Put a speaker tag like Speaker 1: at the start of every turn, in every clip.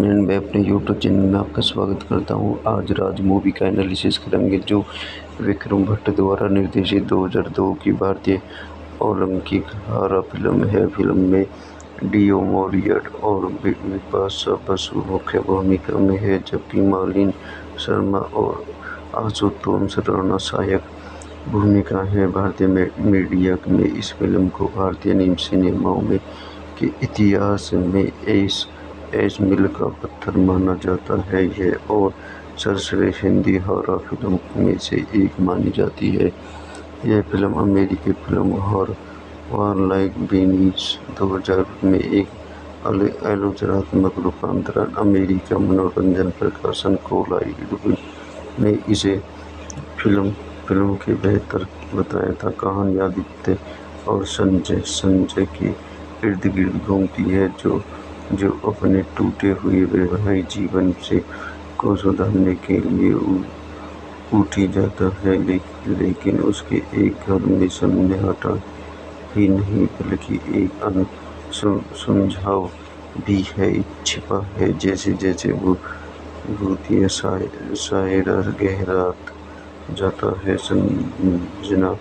Speaker 1: मैं अपने YouTube channel में आपका स्वागत करता हूं। आज राज मूवी का एनालिसिस करेंगे जो विक्रम भट्ट द्वारा निर्देशित 2002 की भारतीय ओलंपिक हॉरर फिल्म है। फिल्म में डीओ मोरियट और बिपाशा बसु मुख्य भूमिका में है, जबकि मालिनी शर्मा और आशुतोष राणा सहायक भूमिका है। भारतीय मीडिया में इस फिल्म को भारतीय सिनेमाओं में के इतिहास में एस मील का पत्थर माना जाता है यह और सर्वश्रेष्ठ हिंदी हॉरर फिल्म में से एक मानी जाती है। यह फिल्म अमेरिकी फिल्म हॉरर वारलाइक बीनीज 2000 में एक आलोचनात्मक रूपांतरण अमेरिका मनोरंजन प्रकाशन कोलाइड ने इसे फिल्म के बेहतर बताया था। कहानी आदित्य और संजय के इर्द गिर्द घूमती है जो अपने टूटे हुए वैवाहिक जीवन को सुधारने के लिए उठी जाता है, लेकिन उसके एक घर में सन्नाटा ही नहीं बल्कि एक सुझाव भी है छिपा है। जैसे जैसे वो भूतिया सायरा गहरात जाता है, संजना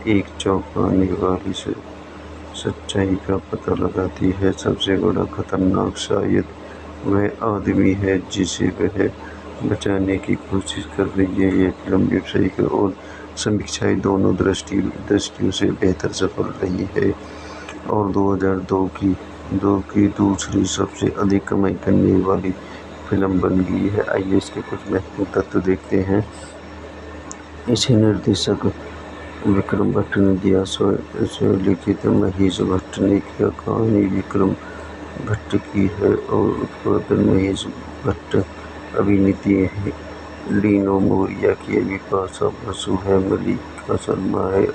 Speaker 1: एक चौंकाने वाली सच्चाई का पता लगाती है। सबसे बड़ा खतरनाक शायद वह आदमी है जिसे वह बचाने की कोशिश कर रही है। यह फिल्म व्यावसायिक और समीक्षाएं दोनों दृष्टियों से बेहतर सफल रही है और 2002 की दूसरी सबसे अधिक कमाई करने वाली फिल्म बन गई है। आइए इसके कुछ महत्वपूर्ण तत्व देखते हैं। इसे निर्देशक विक्रम भट्ट ने दिया, लिखित महेश भट्ट ने किया। कहानी विक्रम भट्ट की है और उत्पादन महेश भट्ट। अभिनेत्री है डीओ मोरियट की बिपाशा बसु है, मल्लिका शर्मा है,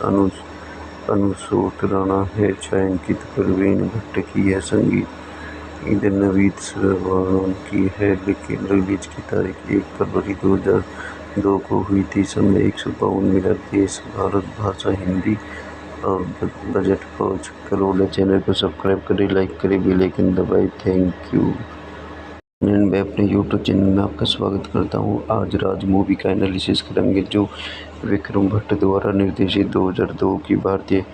Speaker 1: अनुशोत राणा है, छायांकित परवीन भट्ट की है, संगीत नवीद श्रवण की है। लेकिन रिलीज की तारीख 1 फरवरी 2002 को हुई थी। समय 152 मिनट। देश भारत भाषा हिंदी और बजट 5 करोड़। चैनल को सब्सक्राइब करें, लाइक करें, बेल आइकन दबाएं। Thank you. मैं अपने यूट्यूब चैनल में आपका स्वागत करता हूं। आज राज मूवी का एनालिसिस करेंगे जो विक्रम भट्ट द्वारा निर्देशित 2002 की भारतीय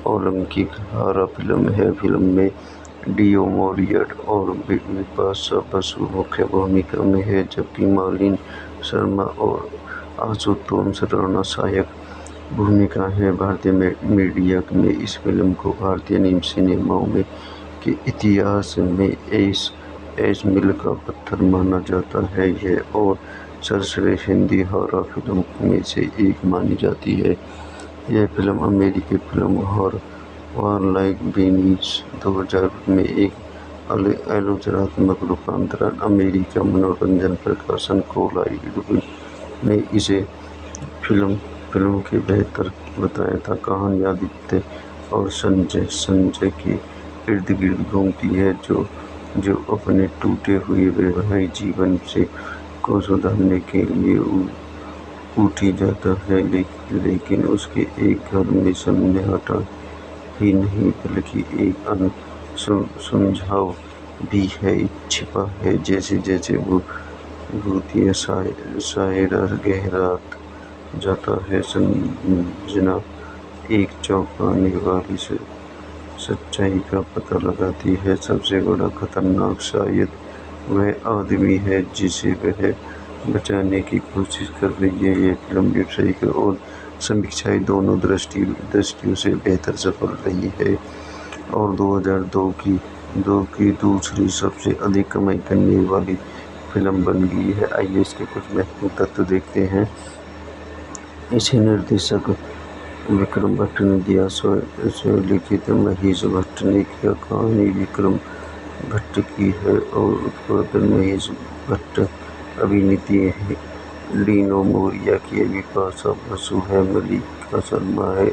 Speaker 1: ओलंपिक हॉरर फिल्म है। फिल्म में डीओ मोरियट और बिपाशा बसु मुख्य भूमिका में है, जबकि मालिनी शर्मा और आशुतोष राणा सहायक भूमिका है। भारतीय मीडिया में इस फिल्म को भारतीय सिनेमाओं में के इतिहास में एस मील का पत्थर माना जाता है यह और सर्वश्रेष्ठ हिंदी हॉरर फिल्म में से एक मानी जाती है। यह फिल्म अमेरिकी फिल्म हॉरर वारलाइक बीनीज 2000 में एक आलोचनात्मक रूपांतरण अमेरिका मनोरंजन प्रकाशन कोलाइड ने इसे फिल्म के बेहतर बताया था। कहानी आदित्य और संजय के इर्द गिर्द घूमती है जो अपने टूटे हुए वैवाहिक जीवन को सुधारने के लिए उठी जाता है, लेकिन उसके एक घर में सन्नाटा ही नहीं बल्कि एक सुझाव भी है छिपा है। जैसे जैसे वो भूतिया सायरा गहरात जाता है, संजना एक चौंकाने वाली सच्चाई का पता लगाती है। सबसे बड़ा खतरनाक शायद वह आदमी है जिसे वह बचाने की कोशिश कर रही है। यह फिल्म व्यावसायिक और समीक्षाएं दोनों दृष्टियों से बेहतर सफल रही है और 2002 की दूसरी सबसे अधिक कमाई करने वाली फिल्म बन गई है। आइए इसके कुछ महत्वपूर्ण तत्व देखते हैं। इसे निर्देशक विक्रम भट्ट ने दिया, लिखित महेश भट्ट ने किया। कहानी विक्रम भट्ट की है और उत्पादन महेश भट्ट। अभिनेत्री है डीओ मोरियट की बिपाशा बसु है, मल्लिका शर्मा है,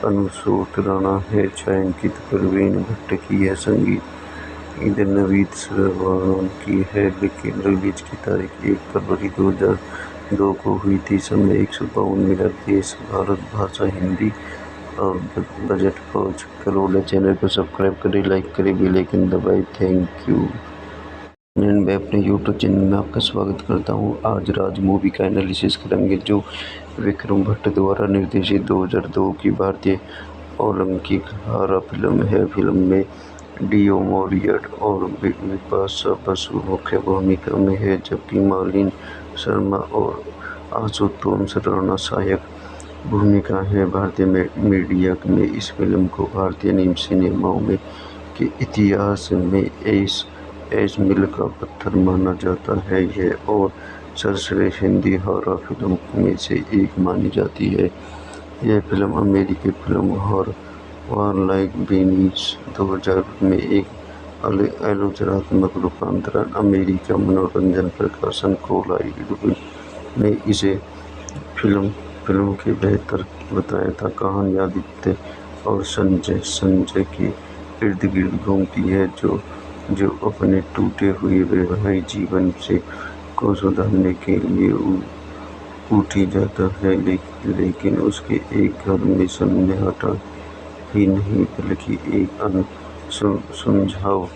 Speaker 1: अनुशोत राणा है, छायांकित परवीन भट्ट की है, संगीत नवीद श्रवण की है। लेकिन रिलीज की तारीख 1 फरवरी 2002 को हुई थी। समय 152 मिनट। देश भारत भाषा हिंदी और बजट 5 करोड़। चैनल को सब्सक्राइब करें, लाइक करें, बेल आइकन दबाएं। Thank you. मैं अपने यूट्यूब चैनल में आपका स्वागत करता हूं। आज राज मूवी का एनालिसिस करेंगे जो विक्रम भट्ट द्वारा निर्देशित 2002 की भारतीय ओलंपिक हॉरर फिल्म है। फिल्म में डीओ मोरिया और बिपाशा बसु मुख्य भूमिका में है, जबकि मालिनी शर्मा और आशुतोष राणा सहायक भूमिका है। भारतीय मीडिया में इस फिल्म को भारतीय सिनेमाओं में के इतिहास में ऐश मील का पत्थर माना जाता है यह और सर्वश्रेष्ठ हिंदी हॉरर फिल्म में से एक मानी जाती है। यह फिल्म अमेरिकी फिल्म हॉरर लाइक बीनीज 2000 में एक आलोचनात्मक रूपांतरण अमेरिका मनोरंजन प्रकाशन कोलाइड ने इसे फिल्म के बेहतर बताया था। कहानी आदित्य और संजय के इर्द गिर्द घूमती है, जो अपने टूटे हुए वैवाहिक जीवन को सुधारने के लिए उठी जाता है, लेकिन उसके एक घर में सन्नाटा ही नहीं बल्कि एक सुझाव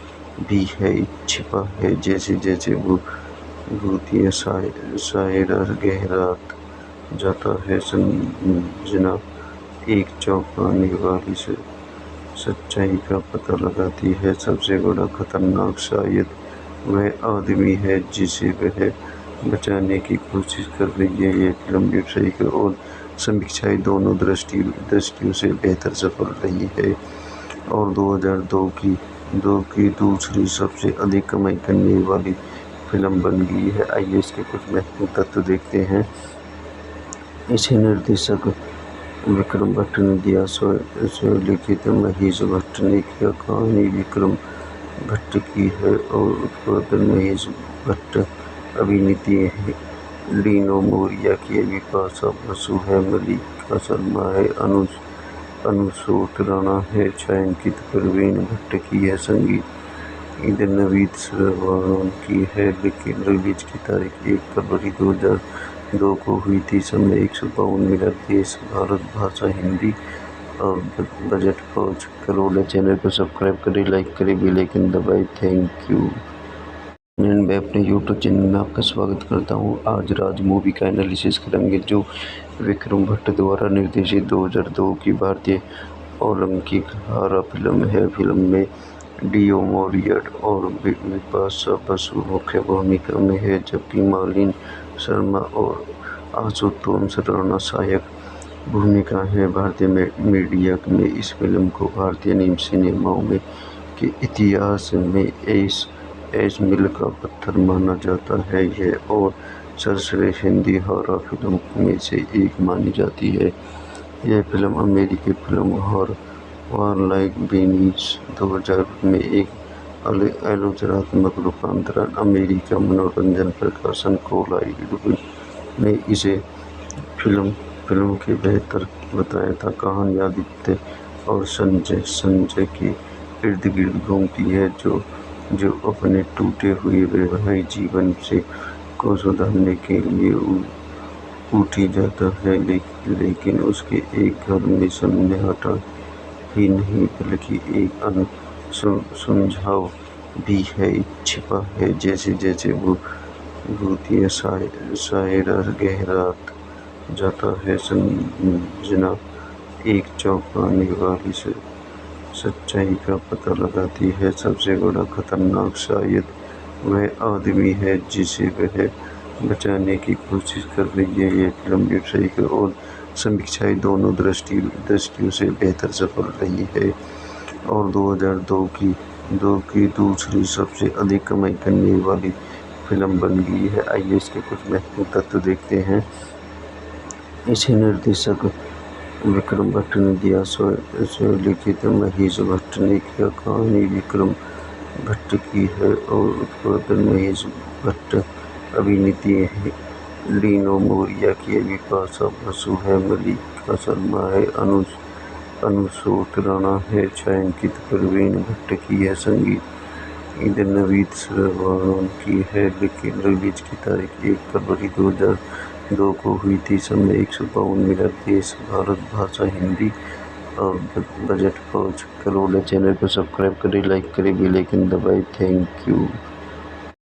Speaker 1: भी है छिपा है। जैसे जैसे वो भूतिया सायरा गहरात जाता है, संजना एक चौंकाने वाली सच्चाई का पता लगाती है। सबसे बड़ा खतरनाक शायद वह आदमी है जिसे वह बचाने की कोशिश कर रही है। यह फिल्म व्यावसायिक और समीक्षाएं दोनों दृष्टियों से बेहतर सफल रही है और 2002 की दूसरी सबसे अधिक कमाई करने वाली फिल्म बन गई है। आइए इसके कुछ महत्वपूर्ण तत्व देखते हैं। इसे निर्देशक विक्रम भट्ट ने दिया, लिखित महेश भट्ट ने किया। कहानी विक्रम भट्ट की है और उत्पादन महेश भट्ट। अभिनेत्री डीओ मोरिया की, बिपाशा बसु है, मल्लिका शर्मा है, आशुतोष राणा है। छायांकित प्रवीण भट्ट की है। संगीत नवीद श्रवण की है। लेकिन रिलीज की तारीख 1 फरवरी 2002 को हुई थी। समय 152 मिनट। देश भारत, भाषा हिंदी और बजट 5 करोड़। चैनल को सब्सक्राइब करें, लाइक करें, बेल आइकन दबाएं। Thank you. मैं अपने यूट्यूब चैनल में आपका स्वागत करता हूं। आज राज मूवी का एनालिसिस करेंगे जो विक्रम भट्ट द्वारा निर्देशित 2002 की भारतीय ओलंपिक हॉरर फिल्म है। फिल्म में डीओ मोरिया और बिपाशा बसु मुख्य भूमिका में है, जबकि मालिनी शर्मा और आशुतोष राणा सहायक भूमिका है। भारतीय मीडिया में इस फिल्म को भारतीय सिनेमाओं में के इतिहास में ऐश मील का पत्थर माना जाता है यह और सर्वश्रेष्ठ हिंदी हॉरर फिल्म में से एक मानी जाती है। यह फिल्म अमेरिकी फिल्म हॉरर लाइक बीनीज 2000 में एक आलोचनात्मक रूपांतरण अमेरिका मनोरंजन प्रकाशन कोलाइड ने इसे फिल्म के बेहतर बताया था। कहानी आदित्य और संजय के इर्द गिर्द घूमती है, जो अपने टूटे हुए वैवाहिक जीवन को सुधारने के लिए उठी जाता है, लेकिन उसके एक घर में सन्नाटा ही नहीं बल्कि एक सुझाव भी है छिपा है। जैसे जैसे वो भूतिया सायरा गहरात जाता है, संजना एक चौंकाने वाली सच्चाई का पता लगाती है। सबसे बड़ा खतरनाक शायद वह आदमी है जिसे वह बचाने की कोशिश कर रही है। यह फिल्म व्यावसायिक और समीक्षाएं दोनों दृष्टियों से बेहतर सफल रही है और 2002 की दूसरी सबसे अधिक कमाई करने वाली फिल्म बन गई है। आइए इसके कुछ महत्वपूर्ण तत्व देखते हैं। इसे निर्देशक विक्रम भट्ट ने दिया, लिखित महेश भट्ट ने किया। कहानी विक्रम भट्ट की है और उत्पादन महेश भट्ट। अभिनेत्री डीओ मोरिया की, बिपाशा बसु है, मल्लिका शर्मा है, आशुतोष राणा है। छायांकित प्रवीण भट्ट की है। संगीत नवीद श्रवण की है। लेकिन रिलीज की तारीख 1 फरवरी 2002 को हुई थी। समय 152 मिनट। देश भारत, भाषा हिंदी और बजट 5 करोड़। चैनल को सब्सक्राइब करें, लाइक करें, बेल आइकन दबाएं। Thank you.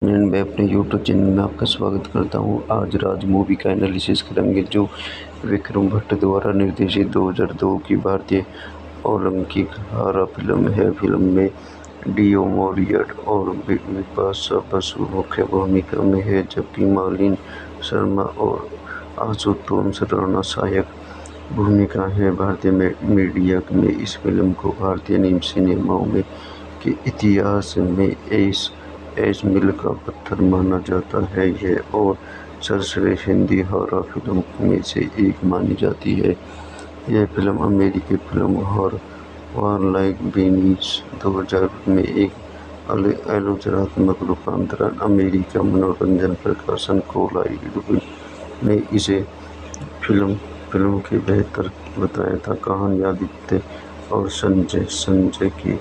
Speaker 1: मैं अपने यूट्यूब चैनल में आपका स्वागत करता हूं। आज राज मूवी का एनालिसिस करेंगे जो विक्रम भट्ट द्वारा निर्देशित 2002 की भारतीय ओलंपिक धारा फिल्म है। फिल्म में डीओ मोरियट और बिपाशा बसु मुख्य भूमिका में है, जबकि मालिनी शर्मा और आशुतोष राणा सहायक भूमिका है। भारतीय मीडिया में इस फिल्म को भारतीय सिनेमाओं में के इतिहास में एस मील का पत्थर माना जाता है यह और सर्वश्रेष्ठ हिंदी हॉरर फिल्म में से एक मानी जाती है। यह फिल्म अमेरिकी फिल्म हॉरर लाइक बीनीज 2000 में एक आलोचनात्मक रूपांतरण अमेरिका मनोरंजन प्रकाशन कोलाइड ने इसे फिल्म के बेहतर बताया था। कहानी आदित्य और संजय के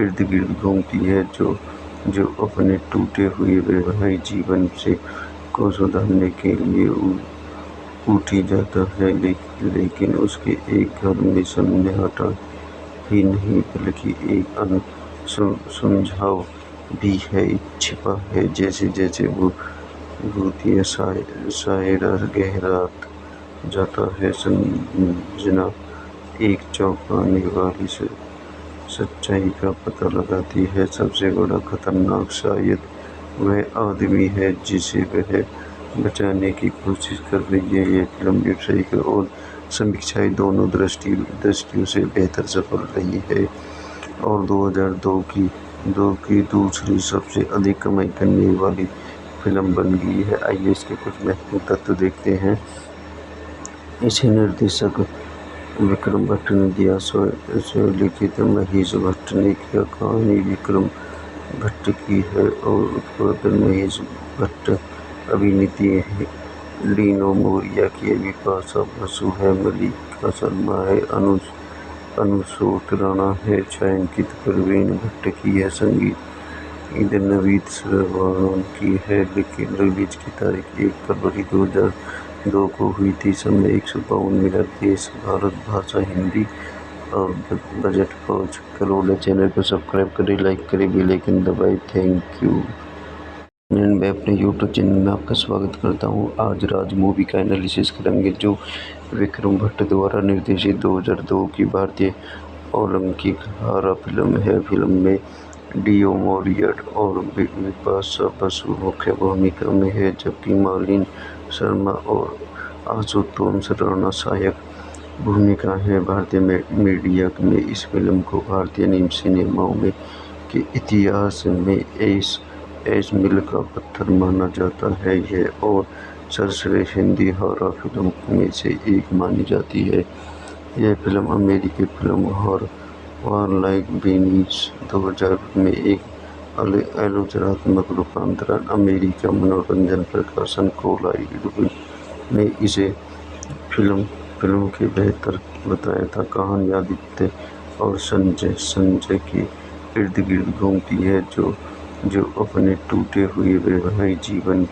Speaker 1: इर्द गिर्द घूमती है जो अपने टूटे हुए वैवाहिक जीवन को सुधारने के लिए उठी जाता है, लेकिन उसके एक घर में सन्नाटा ही नहीं बल्कि एक सुझाव भी है छिपा है। जैसे जैसे वो भूतिया सायरा गहरात जाता है, संजना एक चौंकाने वाली सच्चाई का पता लगाती है। सबसे बड़ा खतरनाक शायद वह आदमी है जिसे वह बचाने की कोशिश कर रही है। ये फिल्म व्यावसायिक और समीक्षाएं दोनों दृष्टियों से बेहतर सफल रही है और 2002 की दूसरी सबसे अधिक कमाई करने वाली फिल्म बन गई है। आइए इसके कुछ महत्वपूर्ण तत्व देखते हैं। इसे निर्देशक विक्रम भट्ट ने दिया, लिखित महेश भट्ट ने किया। कहानी विक्रम भट्ट की है और उत्पादन महेश भट्ट। अभिनेत्री है डीनो मोरिया की, बिपाशा बसु है, मल्लिका शर्मा है, अनुसूत राणा है, छायांकित परवीन भट्ट की है। संगीत नवीद श्रवण की है। लेकिन रिलीज की तारीख 1 फरवरी 2002 को हुई थी। समय 152 मिनट। देश भारत, भाषा हिंदी और बजट 5 करोड़। चैनल को सब्सक्राइब करें, लाइक करें, बेल आइकन दबाएं। Thank you. मैं अपने यूट्यूब चैनल में आपका स्वागत करता हूं। आज राज मूवी का एनालिसिस करेंगे जो विक्रम भट्ट द्वारा निर्देशित 2002 की भारतीय ओलंपिक धारा फिल्म है। फिल्म में डीओ मोरियट और बिपाशा बसु मुख्य भूमिका में है, जबकि मालिनी शर्मा और आशुतोष राणा सहायक भूमिका है। भारतीय मीडिया में इस फिल्म को भारतीय सिनेमाओं में के इतिहास में एस मील का पत्थर माना जाता है यह और सर्वश्रेष्ठ हिंदी हॉरर फिल्म में से एक मानी जाती है। यह फिल्म अमेरिकी फिल्म हॉरर लाइक बीनीज 2000 में एक आलोचनात्मक रूपांतरण अमेरिका मनोरंजन प्रकाशन कोलाइड ने इसे फिल्म के बेहतर बताया था। कहानी आदित्य और संजय के इर्द गिर्द घूमती है जो अपने टूटे हुए वैवाहिक जीवन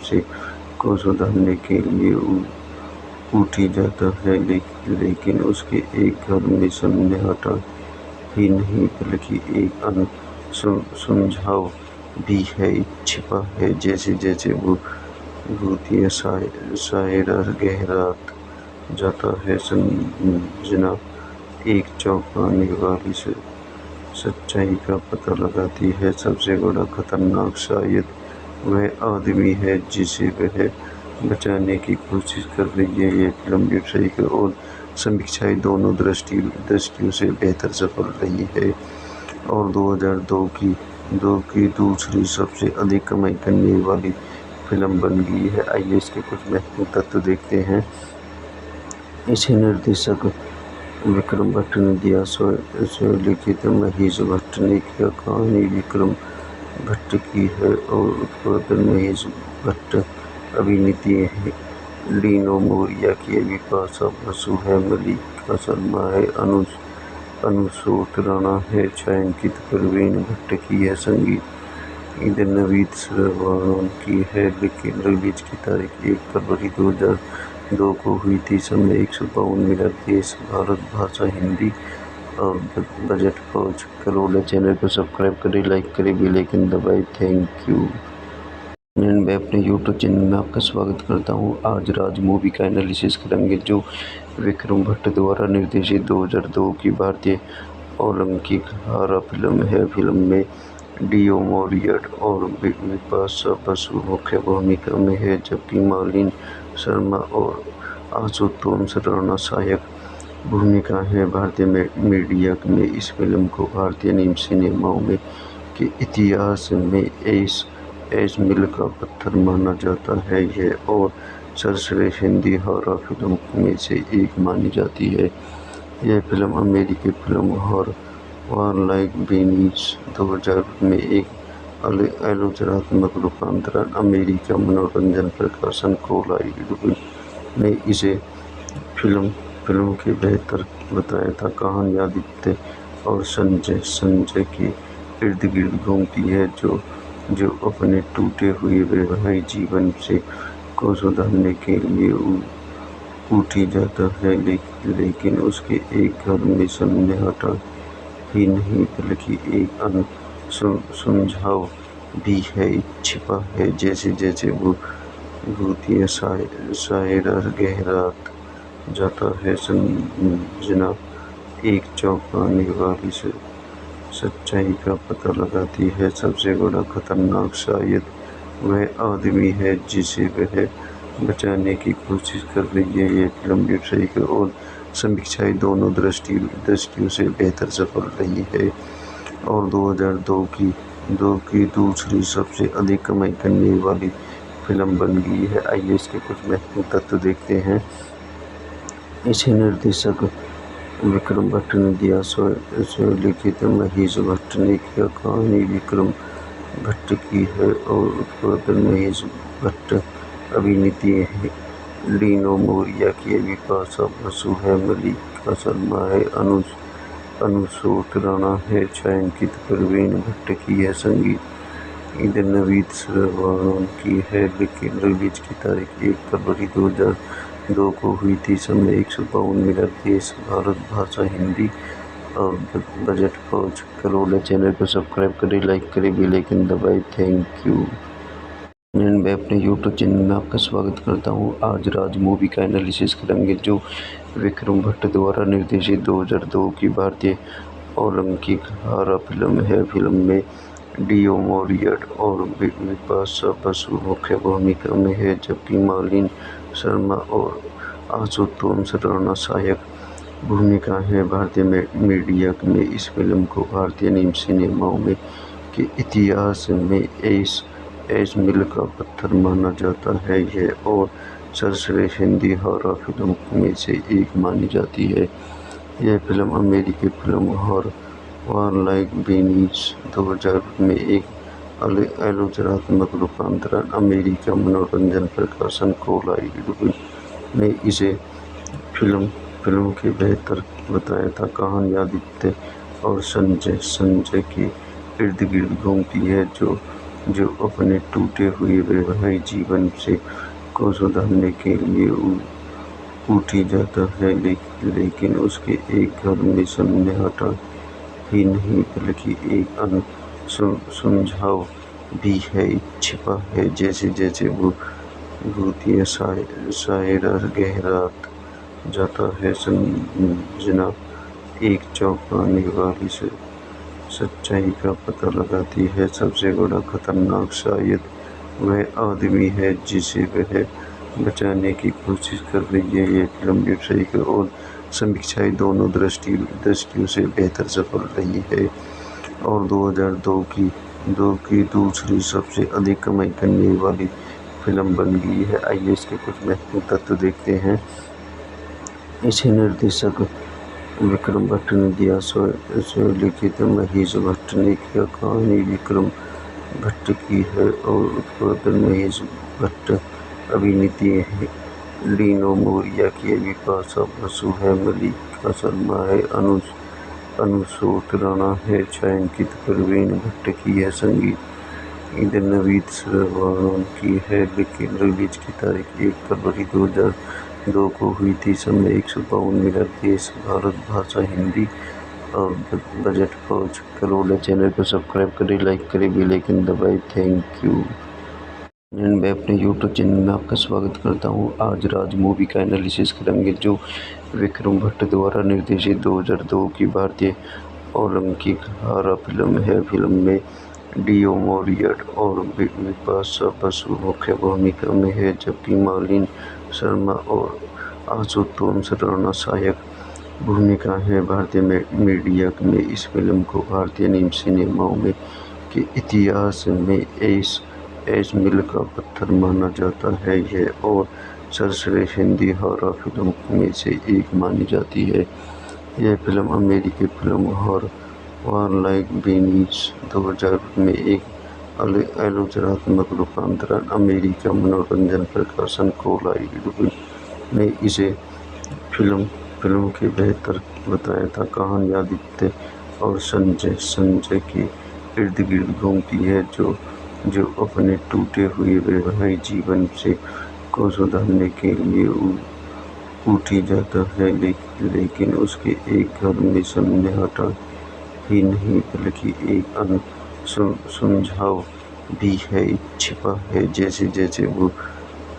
Speaker 1: को सुधारने के लिए उठी जाता है, लेकिन उसके एक घर में सन्नाटा ही नहीं बल्कि एक सुझाव भी है छिपा है। जैसे जैसे वो भूतिया सायरा गहरात जाता है, संजना एक चौंकाने वाली सच्चाई का पता लगाती है। सबसे बड़ा खतरनाक शायद वह आदमी है जिसे वह बचाने की कोशिश कर रही है। ये फिल्म व्यावसायिक और समीक्षाएं दोनों दृष्टियों से बेहतर सफल रही है और 2002 की दूसरी सबसे अधिक कमाई करने वाली फिल्म बन गई है। आइए इसके कुछ महत्वपूर्ण तत्व देखते हैं। इसे निर्देशक विक्रम भट्ट ने दिया, लिखित महेश भट्ट ने किया। कहानी विक्रम भट्ट की है और उत्पादन महेश भट्ट। अभिनेत्री है डीनो मोरिया की, बिपाशा बसु है, मल्लिका शर्मा है, अनुसूत राणा है, छायांकित परवीन भट्ट की है। संगीत नवीद श्रवण की है। लेकिन रिलीज की तारीख 1 फरवरी 2002 को हुई थी। समय 152 मिनट। देश भारत, भाषा हिंदी और बजट 5 करोड़। चैनल को सब्सक्राइब करें, लाइक करें, बेल आइकन दबाएं। Thank you. मैं अपने यूट्यूब चैनल में आपका स्वागत करता हूं। आज राज मूवी का एनालिसिस करेंगे जो विक्रम भट्ट द्वारा निर्देशित 2002 की भारतीय ओलंपिक हॉरर फिल्म है। फिल्म में डीओ मोरिया और बिपाशा बसु मुख्य भूमिका में है, जबकि मालिनी शर्मा और आशुतोष राणा सहायक भूमिका है। भारतीय मीडिया में इस फिल्म को भारतीय सिनेमाओं में के इतिहास में एस मील का पत्थर माना जाता है यह और सर्वश्रेष्ठ हिंदी हॉरर फिल्म में से एक मानी जाती है। यह फिल्म अमेरिकी फिल्म हॉरर वारलाइक बीनीज 2000 में एक आलोचनात्मक रूपांतरण अमेरिका मनोरंजन प्रकाशन कोलाइड ने इसे फिल्म के बेहतर बताया था। कहानी आदित्य और संजय के इर्द गिर्द घूमती है, जो अपने टूटे हुए वैवाहिक जीवन को सुधारने के लिए उठी जाता है, लेकिन उसके एक घर में सन्नाटा ही नहीं बल्कि एक सुझाव भी है छिपा है। जैसे जैसे वो भूतिया सायरा गहरात जाता है, संजना एक चौंकाने वाली सच्चाई का पता लगाती है। सबसे बड़ा खतरनाक शायद वह आदमी है जिसे वह बचाने की कोशिश कर रही है। ये फिल्म व्यावसायिक और समीक्षाएं दोनों दृष्टियों से बेहतर सफल रही है और 2002 की दूसरी सबसे अधिक कमाई करने वाली फिल्म बन गई है। आइए इसके कुछ महत्वपूर्ण तत्व देखते हैं। इसे निर्देशक विक्रम भट्ट ने दिया, स्वलिखित महेश भट्ट ने किया। कहानी विक्रम भट्ट की है और उत्पादन महेश भट्ट। अभिनेत्री है डीओ मोरिया की, बिपाशा बसु है, मल्लिका शर्मा है, अनुशोत राणा है, छायांकित प्रवीण भट्ट की है, संगीत नवीद श्रवण की है। लेकिन रिलीज की तारीख 1 फरवरी 2002 को हुई थी। समय 152 मिनट। देश भारत, भाषा हिंदी और बजट 5 करोड़। चैनल को सब्सक्राइब करें, लाइक करें, बेल आइकन दबाएं। Thank you. मैं अपने यूट्यूब चैनल में आपका स्वागत करता हूं। आज राज मूवी का एनालिसिस करेंगे जो विक्रम भट्ट द्वारा निर्देशित 2002 की भारतीय ओलंपिक हॉरर फिल्म है। फिल्म में डीओ मोरिया और बिपाशा बसु मुख्य भूमिका में है, जबकि मालिनी शर्मा और आशुतोष राणा सहायक भूमिका है। भारतीय मीडिया में इस फिल्म को भारतीय सिनेमाओं में के इतिहास में एस मील का पत्थर माना जाता है यह और सर्वश्रेष्ठ हिंदी हॉरर फिल्म में से एक मानी जाती है। यह फिल्म अमेरिकी फिल्म हॉरर वारलाइक बीनीज 2000 में एक आलोचनात्मक रूपांतरण अमेरिका मनोरंजन प्रकाशन कोलाइड ने इसे फिल्म के बेहतर बताया था। कहानी आदित्य और संजय के इर्द गिर्द घूमती है, जो अपने टूटे हुए वैवाहिक जीवन को सुधारने के लिए उठी जाता है, लेकिन उसके एक घर में सन्नाटा ही नहीं बल्कि एक सुझाव भी है छिपा है। जैसे जैसे वो भूतिया सायरा गहरात जाता है, संजना एक चौंकाने वाली सच्चाई का पता लगाती है। सबसे बड़ा खतरनाक शायद वह आदमी है जिसे वह बचाने की कोशिश कर रही है। ये फिल्म व्यावसायिक और समीक्षाएं दोनों दृष्टियों से बेहतर सफल रही है और 2002 की दूसरी सबसे अधिक कमाई करने वाली फिल्म बन गई है। आइए इसके कुछ महत्वपूर्ण तत्व देखते हैं। इसे निर्देशक विक्रम भट्ट ने दिया, स्वलिखित महेश भट्ट ने किया। कहानी विक्रम भट्ट की है और उत्पादन महेश भट्ट। अभिनेत्री है डीओ मोरिया की, बिपाशा बसु है, मल्लिका शर्मा है, अनुशोत राणा है, छायांकित प्रवीण भट्ट की है, संगीत नवीद श्रवण की है। लेकिन रिलीज की तारीख 1 फरवरी 2002 को हुई थी। समय 152 मिनट। देश भारत, भाषा हिंदी और बजट 5 करोड़। चैनल को सब्सक्राइब करें, लाइक करें, बेल आइकन दबाएं। Thank you. मैं अपने यूट्यूब चैनल में आपका स्वागत करता हूं। आज राज मूवी का एनालिसिस करेंगे जो विक्रम भट्ट द्वारा निर्देशित 2002 की भारतीय ओलंपिक हॉरर फिल्म है। फिल्म में डीओ मोरियट और बिपाशा बसु मुख्य भूमिका में है, जबकि मालिनी शर्मा और आशुतोष राणा सहायक भूमिका है। भारतीय मीडिया में इस फिल्म को भारतीय सिनेमाओं में के इतिहास में ऐश मील का पत्थर माना जाता है यह और सर्वश्रेष्ठ हिंदी हॉरर फिल्म में से एक मानी जाती है। यह फिल्म अमेरिकी फिल्म हॉरर लाइक बीनीज 2000 में एक आलोचनात्मक रूपांतरण अमेरिका मनोरंजन प्रकाशन कोलाइड ने इसे फिल्म के बेहतर बताया था। कहानी आदित्य और संजय के इर्द गिर्द घूमती है, जो अपने टूटे हुए वैवाहिक जीवन को सुधारने के लिए उठी जाता है, लेकिन उसके एक घर में सन्नाटा ही नहीं बल्कि एक सुझाव भी है छिपा है। जैसे जैसे वो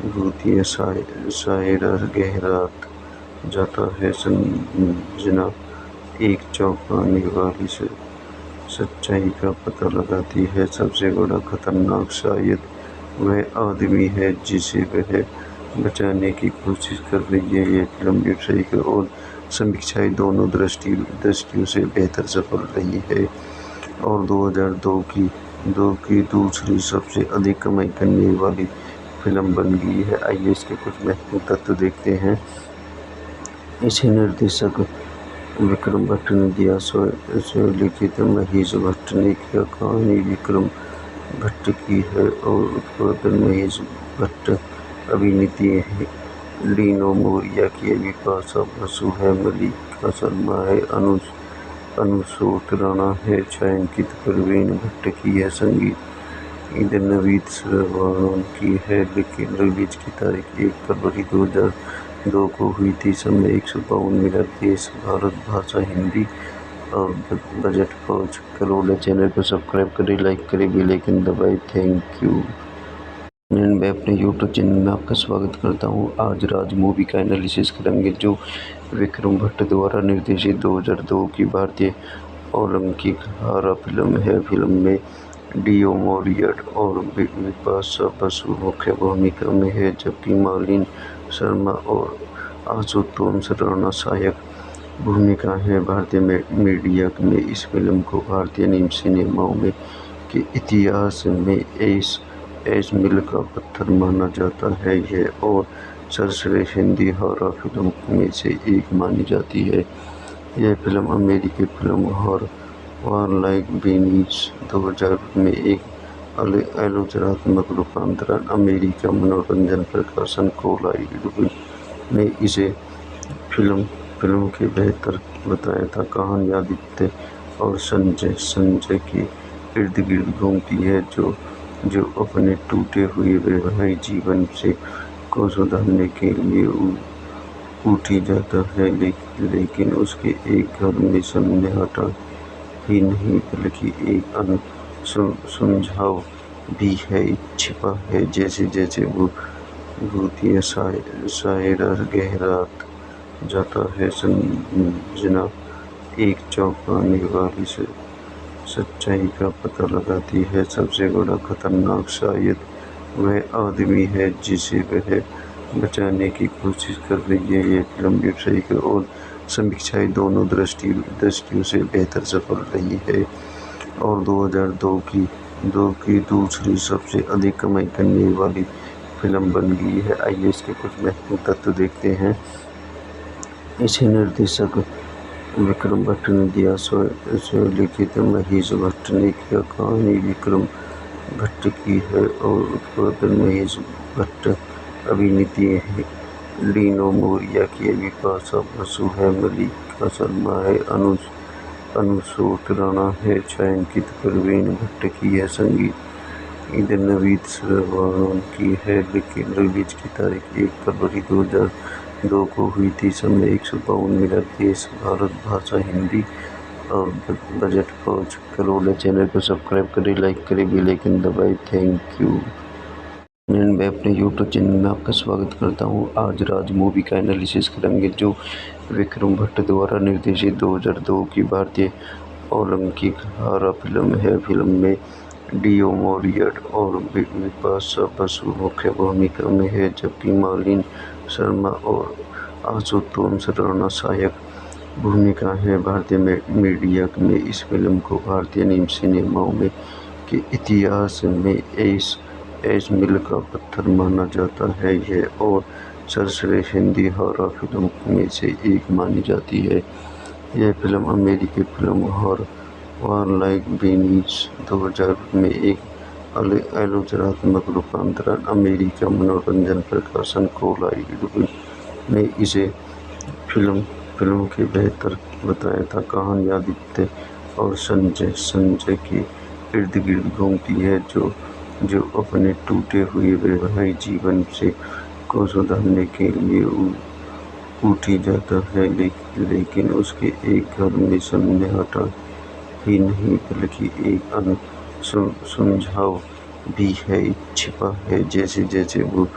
Speaker 1: भूतिया सायरा गहरात जाता है, संजना एक चौंकाने वाली सच्चाई का पता लगाती है। सबसे बड़ा खतरनाक शायद वह आदमी है जिसे वह बचाने की कोशिश कर रही है। यह फिल्म व्यावसायिक और समीक्षाएं दोनों दृष्टियों से बेहतर सफल रही है और 2002 की दूसरी सबसे अधिक कमाई करने वाली फिल्म बन गई है। आइए इसके कुछ महत्वपूर्ण तत्व देखते हैं। इसे निर्देशक विक्रम भट्ट ने दिया। स्वलिखित महेश भट्ट ने किया। कहानी विक्रम भट्ट की है और उत्पादन महेश भट्ट। अभिनेत्री है डीनो मोरिया की, बिपाशा बसु है, मल्लिका शर्मा है, अनुसूत राणा है, छायांकित परवीन भट्ट की है, संगीत नवीद श्रवण की है। लेकिन रिलीज की तारीख 1 फरवरी 2002 को हुई थी। समय 152 मिनट। देश भारत, भाषा हिंदी और बजट 5 करोड़। चैनल को सब्सक्राइब करें, लाइक करें, बेल आइकन दबाएं। Thank you. मैं अपने यूट्यूब चैनल में आपका स्वागत करता हूं। आज राज मूवी का एनालिसिस करेंगे जो विक्रम भट्ट द्वारा निर्देशित 2002 की भारतीय ओलंपिक हॉरर फिल्म है। फिल्म में डीओ मोरियट और बिपाशा बसु मुख्य भूमिका में है, जबकि मालिनी शर्मा और आशुतोष राणा सहायक भूमिका है। भारतीय मीडिया में इस फिल्म को भारतीय सिनेमाओं में के इतिहास में ऐश मील का पत्थर माना जाता है यह और सर्वश्रेष्ठ हिंदी हॉरर फिल्म में से एक मानी जाती है। यह फिल्म अमेरिकी फिल्म हॉरर लाइक बीनीज 2000 में एक आलोचनात्मक रूपांतरण अमेरिका मनोरंजन प्रकाशन कोलाइड ने इसे फिल्म के बेहतर बताया था। कहानी आदित्य और संजय के इर्द गिर्द घूमती है, जो अपने टूटे हुए वैवाहिक जीवन को सुधारने के लिए उठी जाता है, लेकिन उसके एक घर में सन्नाटा ही नहीं बल्कि एक सुझाव भी है छिपा है। जैसे जैसे वो भूतिया सायरा गहरात जाता है, संजना एक चौंकाने वाली सच्चाई का पता लगाती है। सबसे बड़ा खतरनाक शायद वह आदमी है जिसे वह बचाने की कोशिश कर रही है। यह फिल्म व्यावसायिक और समीक्षाएं दोनों दृष्टियों से बेहतर सफल रही है और 2002 की दूसरी सबसे अधिक कमाई करने वाली फिल्म बन गई है। आइए इसके कुछ महत्वपूर्ण तत्व देखते हैं। इसे निर्देशक विक्रम भट्ट ने दिया। स्वलिखित महेश भट्ट ने किया। कहानी विक्रम भट्ट की है और उत्पादन महेश भट्ट। अभिनेत्री है डीनो मोरिया की, बिपाशा बसु है, मल्लिका शर्मा है, अनुसूत राणा है, छायांकित परवीन भट्ट की है, संगीत नवीद श्रवण की है। लेकिन रिलीज की तारीख 1 फरवरी 2002 को हुई थी। समय 152 मिनट। देश भारत, भाषा हिंदी और बजट 5 करोड़। चैनल को सब्सक्राइब करें, लाइक करें, बेल आइकन दबाएं। Thank you. मैं अपने यूट्यूब चैनल में आपका स्वागत करता हूं। आज राज मूवी का एनालिसिस करेंगे जो विक्रम भट्ट द्वारा निर्देशित 2002 की भारतीय ओलंपिक हॉरर फिल्म है। फिल्म में डीओ मोरिया और बिपाशा बसु मुख्य भूमिका में है, जबकि मालिनी शर्मा और आशुतोष राणा सहायक भूमिका है। भारतीय मीडिया में इस फिल्म को भारतीय सिनेमाओं में के इतिहास में एस मील का पत्थर माना जाता है यह और सर्वश्रेष्ठ हिंदी हॉरर फिल्म में से एक मानी जाती है। यह फिल्म अमेरिकी फिल्म हॉरर वारलाइक बीनीज 2000 में एक आलोचनात्मक रूपांतरण अमेरिका मनोरंजन प्रकाशन कोलाइड ने इसे फिल्म के बेहतर बताया था। कहानी आदित्य और संजय के इर्द गिर्द घूमती है, जो अपने टूटे हुए वैवाहिक जीवन को सुधारने के लिए उठी जाता है, लेकिन उसके एक घर में सन्नाटा ही नहीं बल्कि एक सुझाव भी है छिपा है। जैसे जैसे वो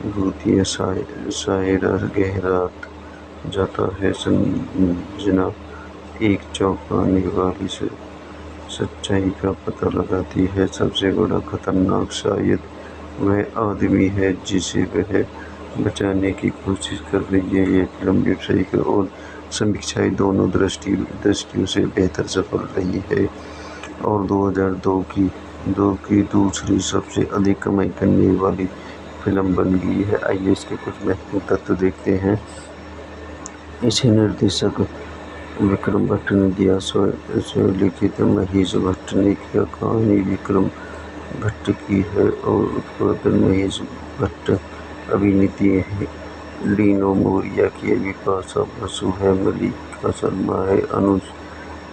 Speaker 1: भूतिया सायरा गहरात जाता है, संजना एक चौंकाने वाली सच्चाई का पता लगाती है। सबसे बड़ा खतरनाक शायद वह आदमी है जिसे वह बचाने की कोशिश कर रही है। यह फिल्म व्यावसायिक और समीक्षाएं दोनों दृष्टियों से बेहतर सफल रही है और 2002 की दूसरी सबसे अधिक कमाई करने वाली फिल्म बन गई है। आइए इसके कुछ महत्वपूर्ण तत्व देखते हैं। इसे निर्देशक विक्रम भट्ट ने दिया, स्वलिखित महेश भट्ट ने किया। कहानी विक्रम भट्ट की है और उत्पादन महेश भट्ट। अभिनेत्री है डीओ मोरिया की, बिपाशा बसु है, मल्लिका शर्मा है,